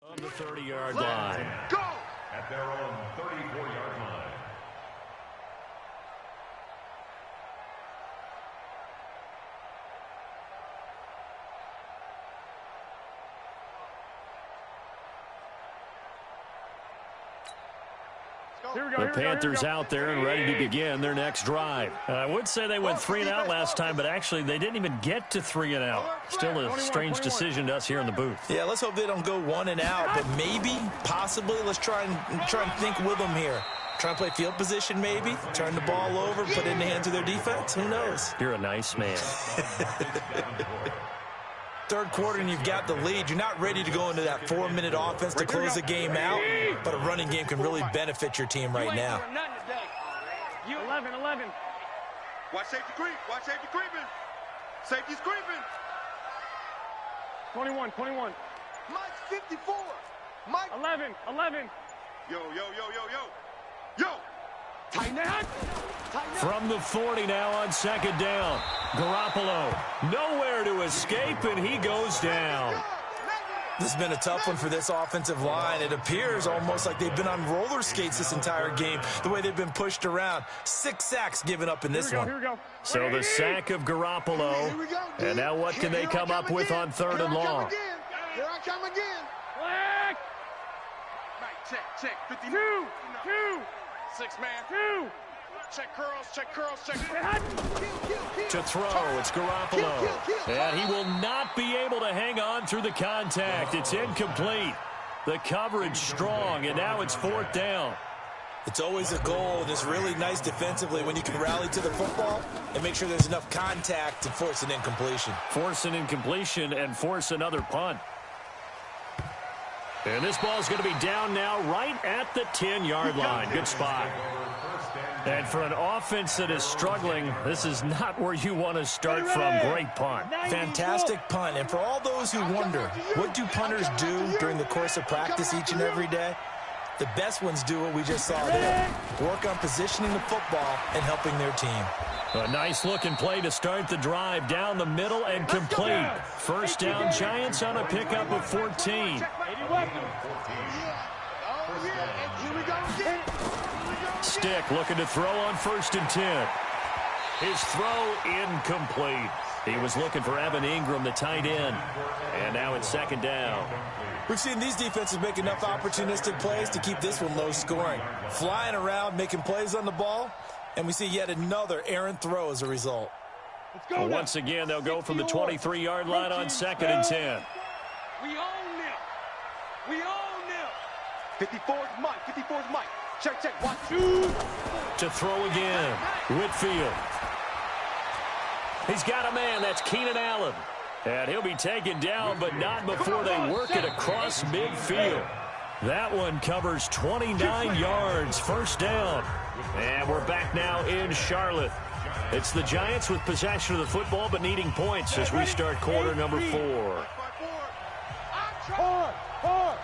Speaker 1: On the 30-yard line.
Speaker 2: Go!
Speaker 5: At their own 34-yard line.
Speaker 1: The Panthers out there and ready to begin their next drive. I would say they went 3 and out last time, but actually they didn't even get to 3 and out. Still a strange decision to us here in the booth.
Speaker 4: Yeah, let's hope they don't go 1 and out, but maybe, possibly, let's try and think with them here. Try and play field position maybe, turn the ball over, put it in the hands of their defense. Who knows?
Speaker 1: You're a nice man.
Speaker 4: 3rd quarter and you've got the lead. You're not ready to go into that 4-minute offense to close the game out, but a running game can really benefit your team right now.
Speaker 3: You 11.
Speaker 2: Watch safety creep. Watch safety creeping. Safety's creeping.
Speaker 3: 21.
Speaker 2: Mike's 54. Mike.
Speaker 3: 11.
Speaker 2: Yo. Tighten that.
Speaker 1: From the 40 now on 2nd down. Garoppolo nowhere to escape, and he goes down.
Speaker 4: This has been a tough one for this offensive line. It appears almost like they've been on roller skates this entire game, the way they've been pushed around. 6 sacks given up in this one.
Speaker 3: Here we go.
Speaker 1: So the sack of Garoppolo. And now what can they come up with on 3rd and long?
Speaker 2: Here I come again.
Speaker 3: Black.
Speaker 2: Mike, check. 50.
Speaker 3: 2.
Speaker 2: 6 man.
Speaker 3: 2.
Speaker 2: Check curls.
Speaker 1: To throw, it's Garoppolo. And he will not be able to hang on through the contact. It's incomplete. The coverage strong, and now it's 4th down.
Speaker 4: It's always a goal, and it's really nice defensively when you can rally to the football and make sure there's enough contact to force an incompletion.
Speaker 1: Force an incompletion and force another punt. And this ball's going to be down now right at the 10-yard line. Good spot. And for an offense that is struggling, this is not where you want to start from. Great punt.
Speaker 4: Fantastic punt. And for all those who wonder, what do punters do during the course of practice each and every day? The best ones do what we just saw there. Work on positioning the football and helping their team.
Speaker 1: A nice-looking play to start the drive down the middle and complete. First down, Giants on a pickup of 14. Stick looking to throw on 1st and 10. His throw incomplete. He was looking for Evan Ingram, the tight end. And now it's 2nd down.
Speaker 4: We've seen these defenses make enough opportunistic plays to keep this one low scoring. Flying around, making plays on the ball. And we see yet another errant throw as a result.
Speaker 1: Well, once again, they'll go from the 23-yard line on 2nd and 10.
Speaker 3: We own them. We own them.
Speaker 2: 54's Mike. 54's Mike. Check, check. 1, 2.
Speaker 1: To throw again. Whitfield. He's got a man. That's Keenan Allen. And he'll be taken down, but not before they work it across midfield. That one covers 29 yards. First down. And we're back now in Charlotte. It's the Giants with possession of the football, but needing points as we start quarter number 4.
Speaker 3: Hard.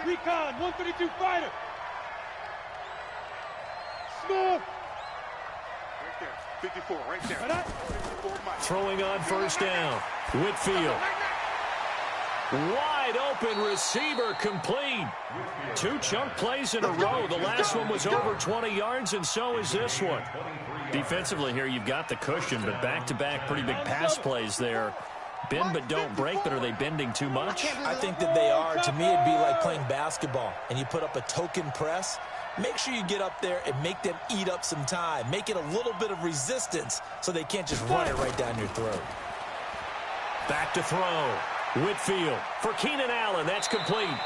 Speaker 3: Recon, 132 fighter. Smith.
Speaker 2: Right there. 54, right there. 54, Mike.
Speaker 1: Throwing on 1st down. Whitfield. Wide open receiver complete. 2 chunk plays in a row. The last one was over 20 yards, and so is this one. Defensively here, you've got the cushion, but back-to-back pretty big pass plays there. Bend but don't break, but are they bending too much?
Speaker 4: I think that they are. To me, it'd be like playing basketball, and you put up a token press. Make sure you get up there and make them eat up some time. Make it a little bit of resistance so they can't just run it right down your throat.
Speaker 1: Back to throw. Whitfield for Keenan Allen. That's complete.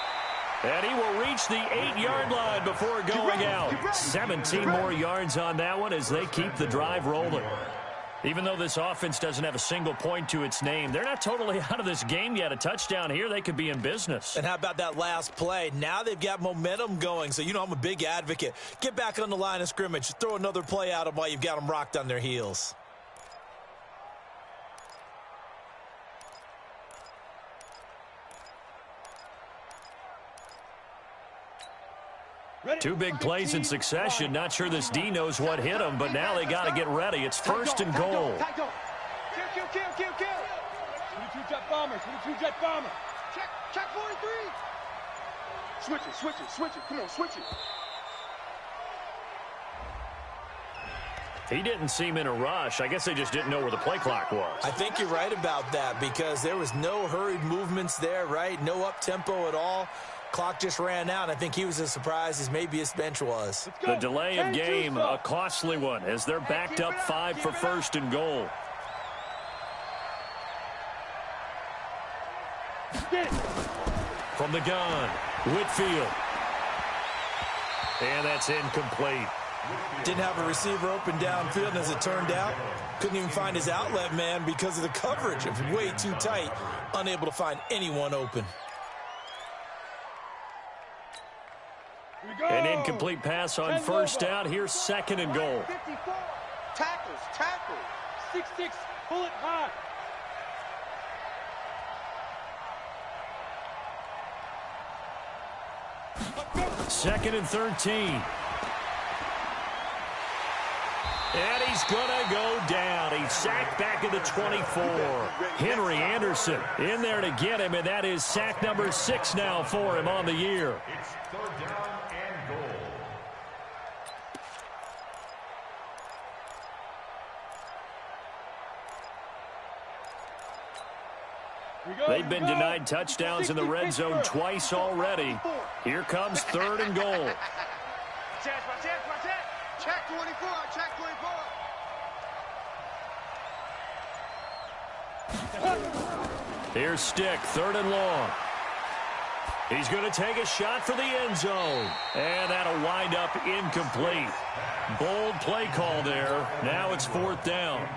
Speaker 1: And he will reach the 8-yard line before going out. 17 more yards on that one as they keep the drive rolling. Even though this offense doesn't have a single point to its name, they're not totally out of this game yet. A touchdown here, they could be in business.
Speaker 4: And how about that last play? Now they've got momentum going. So, you know, I'm a big advocate. Get back on the line of scrimmage. Throw another play at them while you've got them rocked on their heels.
Speaker 1: Two big plays in succession. Not sure this D knows what hit him, but now they got to get ready. It's 1st and goal.
Speaker 2: Kill.
Speaker 3: 22 jet bomber. 22 jet bomber.
Speaker 2: Check 43. Switch it. Come on, switch it.
Speaker 1: He didn't seem in a rush. I guess they just didn't know where the play clock was.
Speaker 4: I think you're right about that because there was no hurried movements there, right? No up-tempo at all. Clock just ran out. I think he was as surprised as maybe his bench was.
Speaker 1: The delay of game, a costly one, as they're backed up 5 for 1st and goal. From the gun, Whitfield. And that's incomplete.
Speaker 4: Didn't have a receiver open downfield, and as it turned out, couldn't even find his outlet man because of the coverage. It was way too tight, unable to find anyone open.
Speaker 1: An incomplete pass on 1st down. Here's 2nd and goal.
Speaker 2: 54. Tackles.
Speaker 3: 6-6, bullet high.
Speaker 1: Second and 13. And he's going to go down. He's sacked back at the 24. Henry Anderson in there to get him, and that is sack number 6 now for him on the year.
Speaker 5: It's 3rd down and goal.
Speaker 1: They've been denied touchdowns in the red zone twice already. Here comes 3rd and goal.
Speaker 2: Check 24.
Speaker 1: Here's Stick, 3rd and long. He's going to take a shot for the end zone. And that'll wind up incomplete. Bold play call there. Now it's 4th down.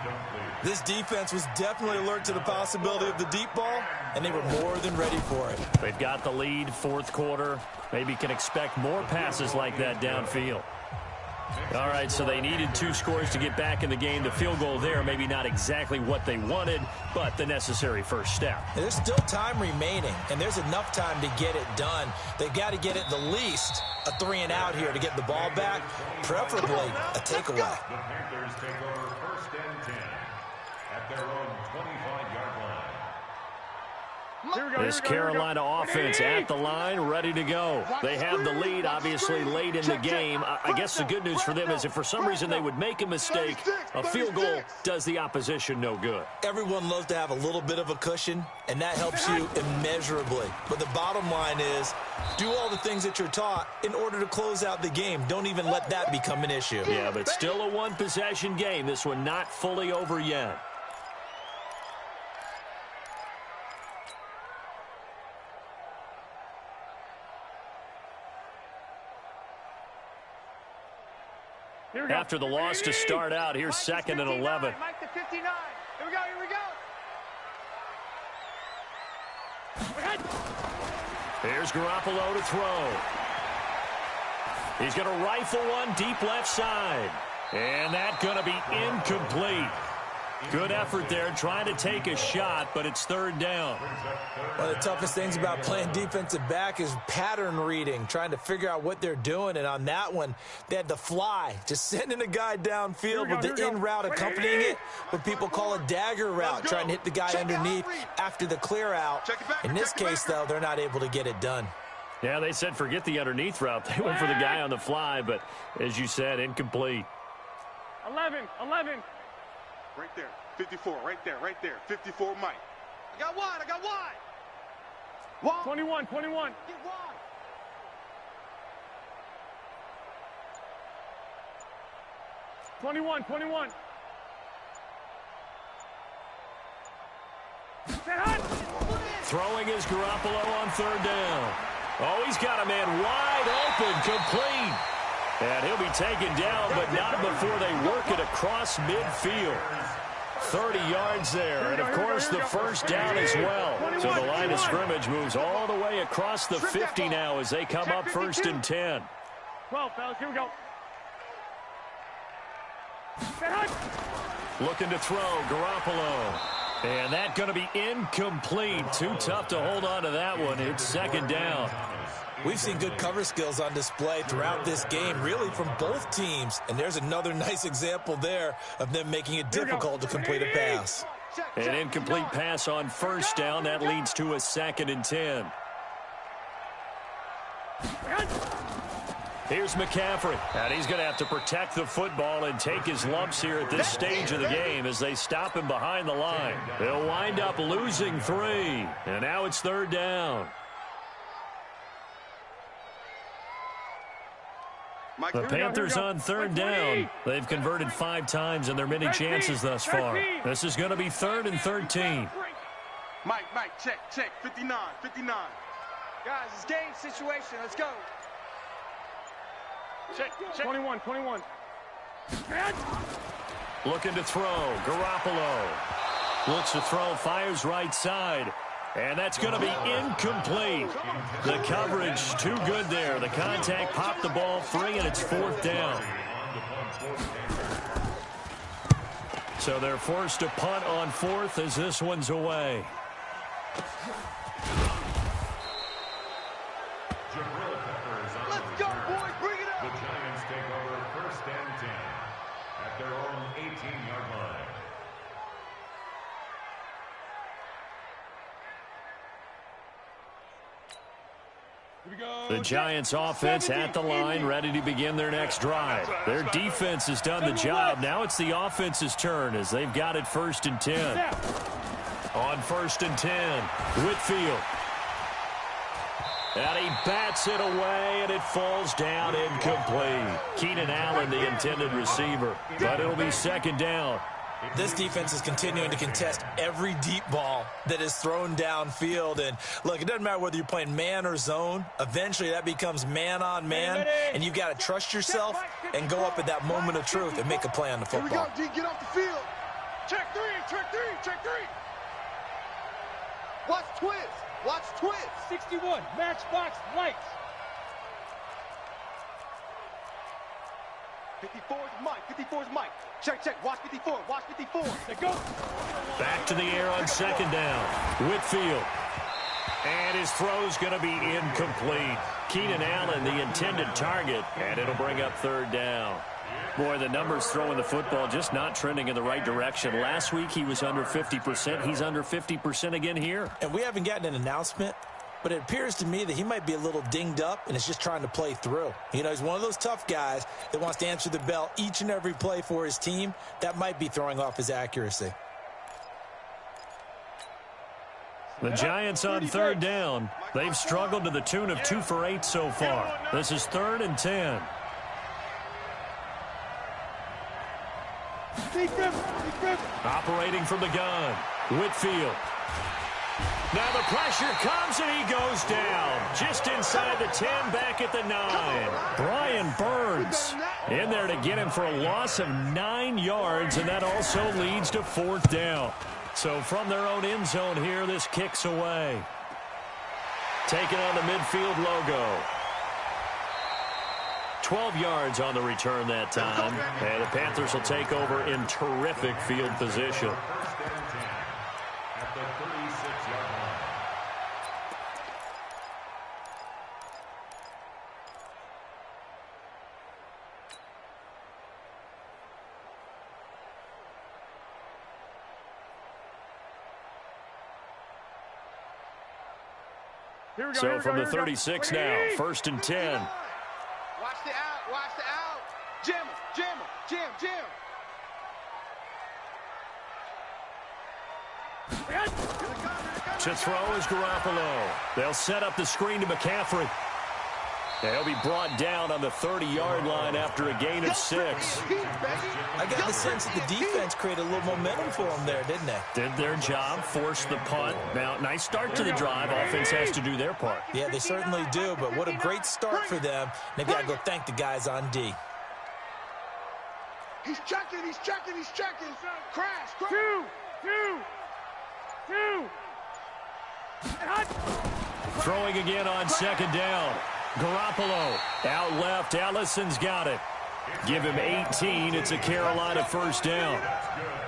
Speaker 4: This defense was definitely alert to the possibility of the deep ball, and they were more than ready for it.
Speaker 1: They've got the lead, 4th quarter. Maybe can expect more passes like that downfield. All right, so they needed 2 scores to get back in the game. The field goal there, maybe not exactly what they wanted, but the necessary first step.
Speaker 4: And there's still time remaining, and there's enough time to get it done. They've got to get at the least a 3-and-out here to get the ball back, preferably a takeaway.
Speaker 5: The Panthers take over 1st and 10 at their own 25-yard line.
Speaker 1: This Carolina offense at the line, ready to go. They have the lead, obviously, late in the game. I guess the good news for them is if for some reason they would make a mistake, a field goal does the opposition no good.
Speaker 4: Everyone loves to have a little bit of a cushion, and that helps you immeasurably. But the bottom line is, do all the things that you're taught in order to close out the game. Don't even let that become an issue.
Speaker 1: Yeah, but still a one-possession game. This one not fully over yet. After the loss to start out, here's 2nd and 11.
Speaker 2: Mike to 59. Here we go, here we go.
Speaker 1: Here's Garoppolo to throw. He's going to rifle one deep left side. And that's going to be incomplete. Good effort there, trying to take a shot, but it's 3rd down.
Speaker 4: One of the toughest things about playing defensive back is pattern reading, trying to figure out what they're doing. And on that one, they had to fly, just sending a guy downfield with the in route accompanying it, what people call a dagger route, trying to hit the guy underneath after the clear out. In this case, though, they're not able to get it done.
Speaker 1: Yeah, they said forget the underneath route. They went for the guy on the fly, but as you said, incomplete.
Speaker 3: 11.
Speaker 2: Right there, 54, right there, 54, Mike. I got wide. Wide.
Speaker 3: 21.
Speaker 2: Get wide.
Speaker 3: 21.
Speaker 1: Throwing is Garoppolo on 3rd down. Oh, he's got a man wide open, complete. And he'll be taken down, but not before they work it across midfield. 30 yards there, and of course the first down as well. So the line of scrimmage moves all the way across the 50 now as they come up 1st and 10.
Speaker 3: 12, fellas, here we go.
Speaker 1: Looking to throw, Garoppolo. And that's going to be incomplete. Too tough to hold on to that one. It's 2nd down.
Speaker 4: We've seen good cover skills on display throughout this game, really from both teams. And there's another nice example there of them making it difficult to complete a pass.
Speaker 1: An incomplete pass on 1st down. That leads to a 2nd and 10. Here's McCaffrey. And he's going to have to protect the football and take his lumps here at this stage of the game as they stop him behind the line. They'll wind up losing 3. And now it's 3rd down. The Panthers on 3rd down. They've converted 5 times in their many chances thus far. This is going to be 3rd and 13.
Speaker 2: Mike, check. 59. Guys, it's game situation. Let's go. Check.
Speaker 3: 21.
Speaker 1: Looking to throw. Garoppolo. Looks to throw, fires right side. And that's going to be incomplete. The coverage too good there. The contact popped the ball free, and it's 4th down. So they're forced to punt on 4th as this one's away.
Speaker 2: Let's go, boys. Bring it up.
Speaker 5: The Giants take over 1st and 10 at their own 18-yard line.
Speaker 1: The Giants offense at the line, ready to begin their next drive. Their defense has done the job. Now it's the offense's turn as they've got it 1st and 10. On 1st and 10, Whitfield. And he bats it away, and it falls down incomplete. Keenan Allen, the intended receiver. But it'll be 2nd down.
Speaker 4: This defense is continuing to contest every deep ball that is thrown downfield. And, look, it doesn't matter whether you're playing man or zone. Eventually, that becomes man on man, and you've got to trust yourself and go up at that moment of truth and make a play on the football.
Speaker 2: Here we go, D. Get off the field. Check 3. Watch twist.
Speaker 3: 61, matchbox lights.
Speaker 2: 54 is Mike. 54 is Mike. Check, check. Watch 54. Watch 54.
Speaker 3: Let's go.
Speaker 1: Back to the air on second down. Whitfield. And his throw's going to be incomplete. Keenan Allen, the intended target, and it'll bring up third down. Boy, the numbers throwing the football just not trending in the right direction. Last week he was under 50%. He's under 50% again here.
Speaker 4: And we haven't gotten an announcement, but it appears to me that he might be a little dinged up and is just trying to play through. You know, he's one of those tough guys that wants to answer the bell each and every play for his team. That might be throwing off his accuracy.
Speaker 1: The Giants on third down. They've struggled to the tune of 2 for 8 so far. This is 3rd and 10. Operating from the gun. Whitfield. Now the pressure comes and he goes down. Just inside the 10, back at the 9. Brian Burns in there to get him for a loss of 9 yards, and that also leads to 4th down. So from their own end zone here, this kicks away. Taking on the midfield logo. 12 yards on the return that time. And the Panthers will take over in terrific field position.
Speaker 5: At the 36-yard line.
Speaker 1: So from the 36 now, 1st and 10.
Speaker 2: Watch the out. Watch the out. Jam him. Jam him. Jam. Jam.
Speaker 1: To throw is Garoppolo. They'll set up the screen to McCaffrey. They'll be brought down on the 30-yard line after a gain of 6.
Speaker 4: I got the sense that the defense created a little momentum for them there, didn't they?
Speaker 1: Did their job, forced the punt. Now, nice start to the drive. Offense has to do their part.
Speaker 4: Yeah, they certainly do, but what a great start for them. They've got to go thank the guys on D.
Speaker 2: He's checking. Crash.
Speaker 3: 2.
Speaker 1: Throwing again on second down. Garoppolo out left. Allison's got it. Give him 18. It's a Carolina 1st down.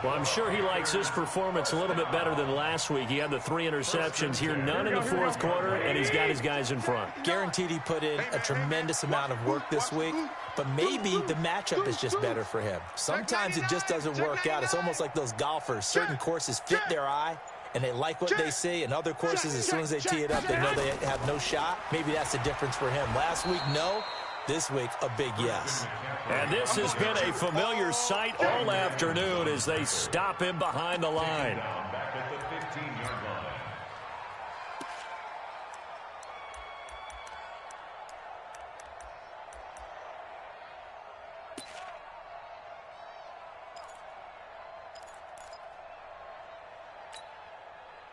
Speaker 1: Well, I'm sure he likes his performance a little bit better than last week. He had the 3 interceptions here, none in the 4th quarter, and he's got his guys in front.
Speaker 4: Guaranteed he put in a tremendous amount of work this week, but maybe the matchup is just better for him. Sometimes it just doesn't work out. It's almost like those golfers. Certain courses fit their eye, and they like what they see. And other courses, as soon as they tee it up, they know they have no shot. Maybe that's the difference for him. Last week, no. This week, a big yes.
Speaker 1: And this has been a familiar sight all afternoon as they stop him behind the line.
Speaker 5: Back at the 15-yard line.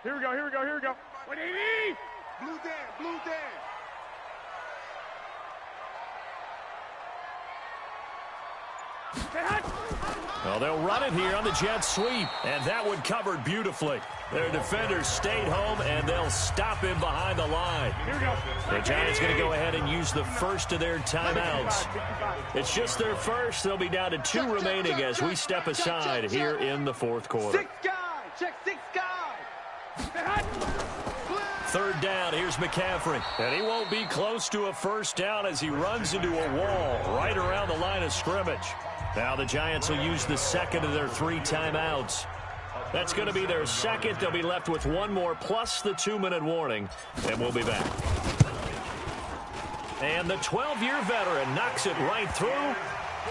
Speaker 3: Here we go. 180.
Speaker 2: Blue Dan.
Speaker 1: Well, they'll run it here on the jet sweep, and that one covered beautifully. Their defenders stayed home, and they'll stop him behind the line.
Speaker 3: Here we go.
Speaker 1: The Giants going to go ahead and use the first of their timeouts. It's just their first. They'll be down to 2 remaining as we step aside here in the 4th quarter.
Speaker 2: 6 guys. Check 6 guys.
Speaker 1: 3rd down, here's McCaffrey. And he won't be close to a 1st down as he runs into a wall right around the line of scrimmage. Now the Giants will use the 2nd of their 3 timeouts. That's going to be their 2nd. They'll be left with 1 more plus the 2-minute warning, and we'll be back. And the 12-year veteran knocks it right through,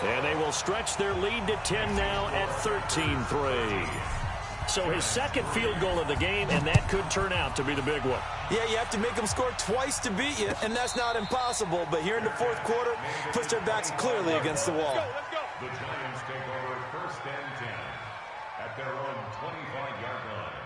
Speaker 1: and they will stretch their lead to 10 now at 13-3. So his 2nd field goal of the game, and that could turn out to be the big one.
Speaker 4: Yeah, you have to make them score twice to beat you, and that's not impossible. But here in the 4th quarter, puts their backs clearly against the wall.
Speaker 2: Let's go.
Speaker 5: The Giants take over 1st and 10 at their own 25-yard line.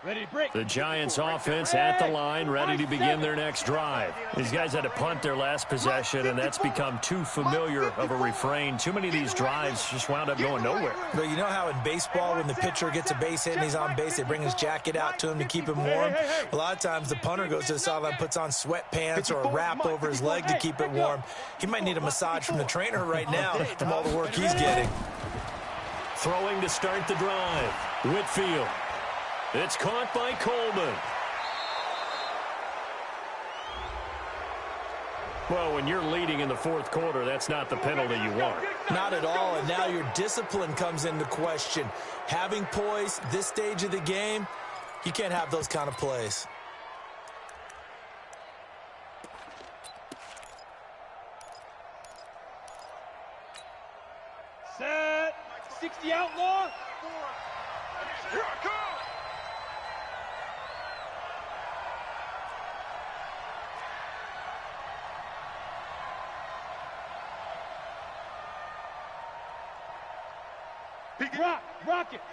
Speaker 1: The Giants offense at the line, ready to begin their next drive. These guys had to punt their last possession, and that's become too familiar of a refrain. Too many of these drives just wound up going nowhere.
Speaker 4: But you know how in baseball, when the pitcher gets a base hit and he's on base, they bring his jacket out to him to keep him warm? A lot of times the punter goes to the sideline, puts on sweatpants or a wrap over his leg to keep it warm. He might need a massage from the trainer right now from all the work he's getting.
Speaker 1: Throwing to start the drive. Whitfield. It's caught by Coleman. Well, when you're leading in the fourth quarter, that's not the penalty you want.
Speaker 4: Not at all, and now your discipline comes into question. Having poise this stage of the game, you can't have those kind of plays.
Speaker 3: Set. 60 outlaw.
Speaker 2: Here I come.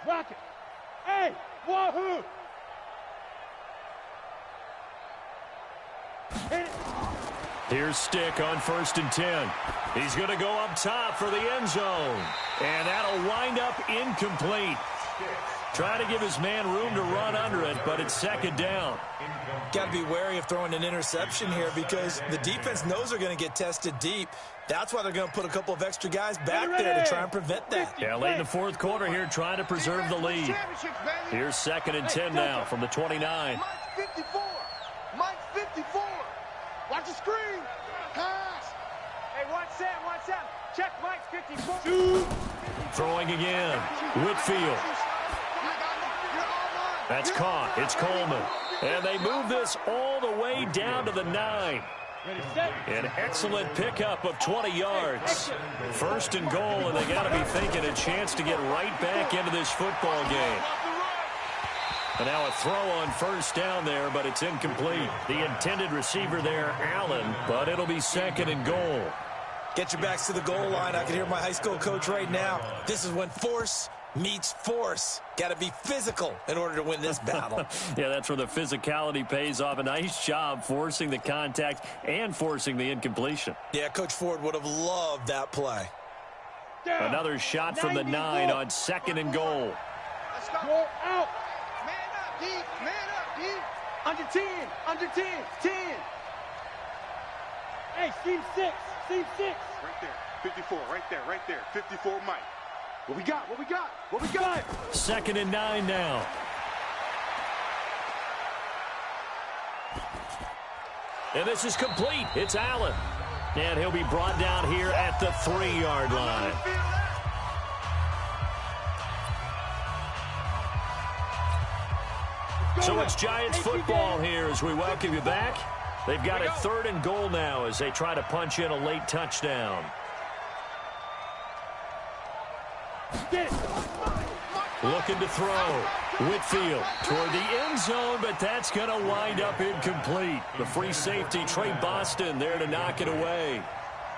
Speaker 3: Rock it. Hey, wahoo! Hit it.
Speaker 1: Here's Stick on 1st and 10. He's going to go up top for the end zone. And that'll wind up incomplete. Trying to give his man room to run under it, but it's 2nd down.
Speaker 4: Got to be wary of throwing an interception here because the defense knows they're going to get tested deep. That's why they're going to put a couple of extra guys back there to try and prevent that.
Speaker 1: Yeah, late in the fourth quarter here, trying to preserve the lead. Here's 2nd and 10 now from the 29.
Speaker 2: Mike's 54. Mike's 54. Watch the screen. Pass.
Speaker 3: Hey, watch Sam. Check Mike's 54.
Speaker 1: Throwing again. Whitfield. That's caught. It's Coleman. And they move this all the way down to the 9. An excellent pickup of 20 yards. 1st and goal, and they got to be thinking a chance to get right back into this football game. And now a throw on 1st down there, but it's incomplete. The intended receiver there, Allen, but it'll be 2nd and goal.
Speaker 4: Get your backs to the goal line. I can hear my high school coach right now. This is when force meets force. Got to be physical in order to win this battle.
Speaker 1: Yeah, that's where the physicality pays off. A nice job forcing the contact and forcing the incompletion.
Speaker 4: Yeah, Coach Ford would have loved that play.
Speaker 1: Another shot from the 9 on 2nd and goal.
Speaker 2: Let's go.
Speaker 3: Go out.
Speaker 2: Man up, D. Man up, D.
Speaker 3: Under 10. 10. Hey, seam 6.
Speaker 2: Right there. 54. Right there. 54, Mike. What we got?
Speaker 1: 2nd and 9 now. And this is complete. It's Allen. And he'll be brought down here at the 3-yard line. So it's Giants football here as we welcome you back. They've got a 3rd and goal now as they try to punch in a late touchdown. Looking to throw. Whitfield toward the end zone, but that's going to wind up incomplete. The free safety, Trey Boston, there to knock it away.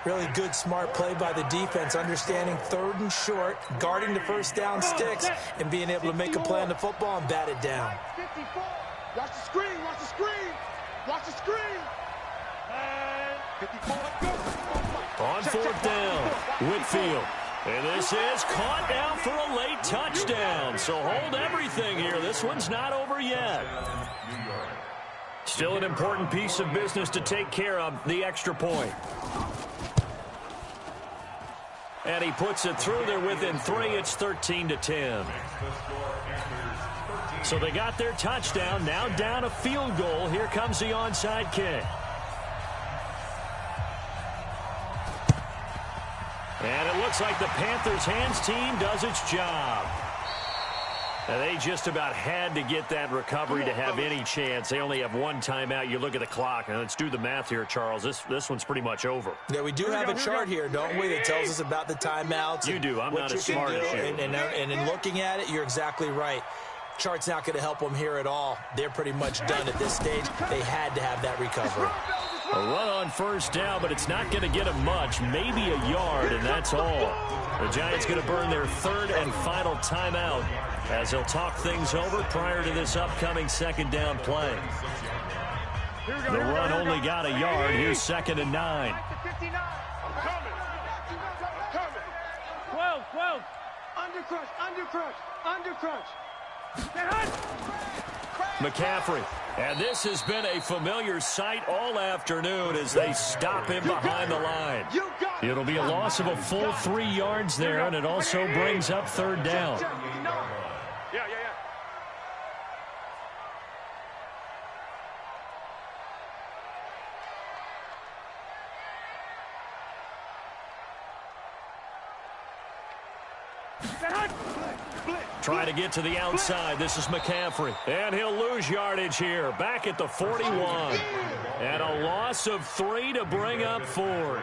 Speaker 4: Really good, smart play by the defense, understanding 3rd and short, guarding the 1st down sticks, and being able to make a play on the football and bat it down.
Speaker 2: 54. Watch the screen. 54.
Speaker 1: On 4th down, Whitfield. And this is caught down for a late touchdown. So hold everything here. This one's not over yet. Still an important piece of business to take care of, the extra point. And he puts it through there within 3. It's 13-10. So they got their touchdown. Now down a field goal. Here comes the onside kick. And it looks like the Panthers' hands team does its job. And they just about had to get that recovery to have any chance. They only have 1 timeout. You look at the clock. Now let's do the math here, Charles. This one's pretty much over.
Speaker 4: Yeah, we do have a chart here, don't we, that tells us about the timeouts.
Speaker 1: You do. I'm not as smart as you.
Speaker 4: And in looking at it, you're exactly right. Chart's not going to help them here at all. They're pretty much done at this stage. They had to have that recovery.
Speaker 1: A run on first down, but it's not going to get him much. Maybe a yard, and that's all. The Giants going to burn their third and final timeout as they'll talk things over prior to this upcoming second down play. The run only got a yard. Here's 2nd and 9.
Speaker 3: 12.
Speaker 2: Under crunch.
Speaker 1: McCaffrey. And this has been a familiar sight all afternoon as they stop him behind the line. It'll be a loss of a full 3 yards there, and it also brings up 3rd down.
Speaker 3: Yeah.
Speaker 1: Trying to get to the outside. This is McCaffrey. And he'll lose yardage here. Back at the 41. And a loss of 3 to bring up 4.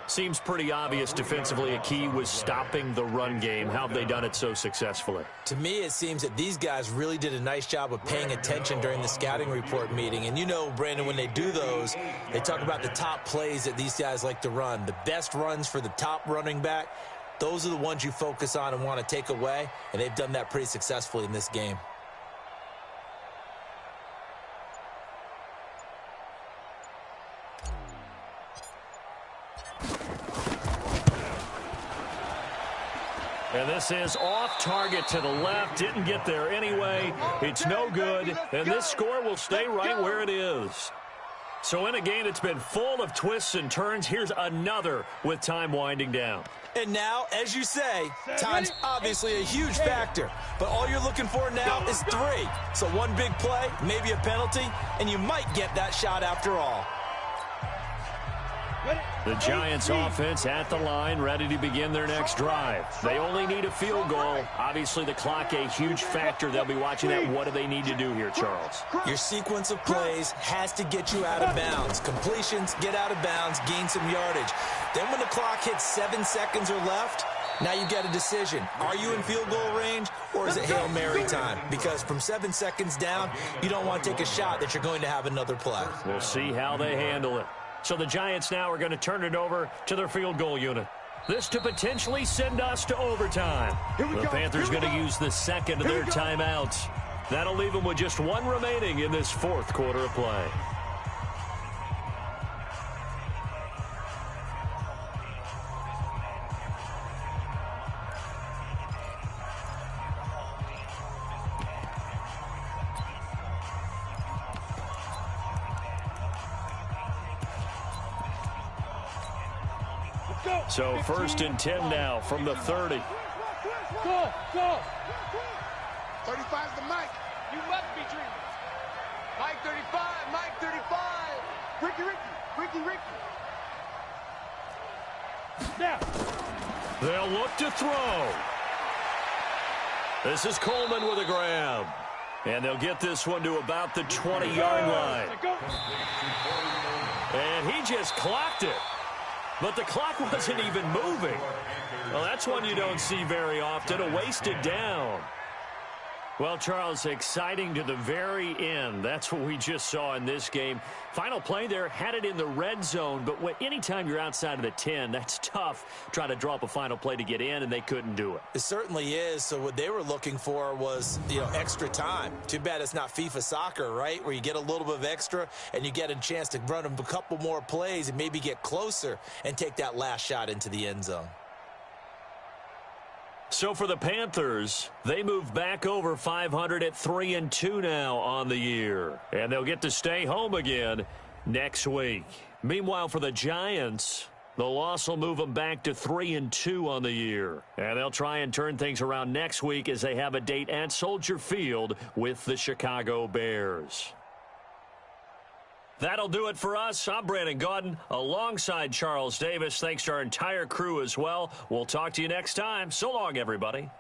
Speaker 1: Seems pretty obvious defensively a key was stopping the run game. How have they done it so successfully?
Speaker 4: To me, it seems that these guys really did a nice job of paying attention during the scouting report meeting. And you know, Brandon, when they do those, they talk about the top plays that these guys like to run. The best runs for the top running back. Those are the ones you focus on and want to take away, and they've done that pretty successfully in this game.
Speaker 1: And this is off target to the left. Didn't get there anyway. It's no good, and this score will stay right where it is. So in a game that's been full of twists and turns, here's another with time winding down.
Speaker 4: And now, as you say, time's obviously a huge factor. But all you're looking for now is 3. So one big play, maybe a penalty, and you might get that shot after all.
Speaker 1: The Giants offense at the line, ready to begin their next drive. They only need a field goal. Obviously, the clock a huge factor. They'll be watching that. What do they need to do here, Charles?
Speaker 4: Your sequence of plays has to get you out of bounds. Completions, get out of bounds, gain some yardage. Then when the clock hits 7 seconds or left, now you get a decision. Are you in field goal range, or is it Hail Mary time? Because from 7 seconds down, you don't want to take a shot that you're going to have another play.
Speaker 1: We'll see how they handle it. So the Giants now are going to turn it over to their field goal unit. This to potentially send us to overtime. The Panthers going to use the second of their timeouts. That'll leave them with just 1 remaining in this 4th quarter of play. So 1st and 10 now from the 30.
Speaker 3: Go!
Speaker 2: 35's the Mike.
Speaker 3: You must be dreaming.
Speaker 2: Mike 35. Ricky.
Speaker 3: Now.
Speaker 1: They'll look to throw. This is Coleman with a grab. And they'll get this one to about the 20-yard line. And he just clocked it. But the clock wasn't even moving. Well, that's one you don't see very often, a wasted down. Well, Charles, exciting to the very end. That's what we just saw in this game. Final play there, had it in the red zone, but anytime you're outside of the 10, that's tough trying to draw up a final play to get in, and they couldn't do it.
Speaker 4: It certainly is. So what they were looking for was, extra time. Too bad it's not FIFA soccer, right, where you get a little bit of extra and you get a chance to run a couple more plays and maybe get closer and take that last shot into the end zone.
Speaker 1: So for the Panthers, they move back over 500 at 3-2 now on the year. And they'll get to stay home again next week. Meanwhile, for the Giants, the loss will move them back to 3-2 on the year. And they'll try and turn things around next week as they have a date at Soldier Field with the Chicago Bears. That'll do it for us. I'm Brandon Gaudin alongside Charles Davis. Thanks to our entire crew as well. We'll talk to you next time. So long, everybody.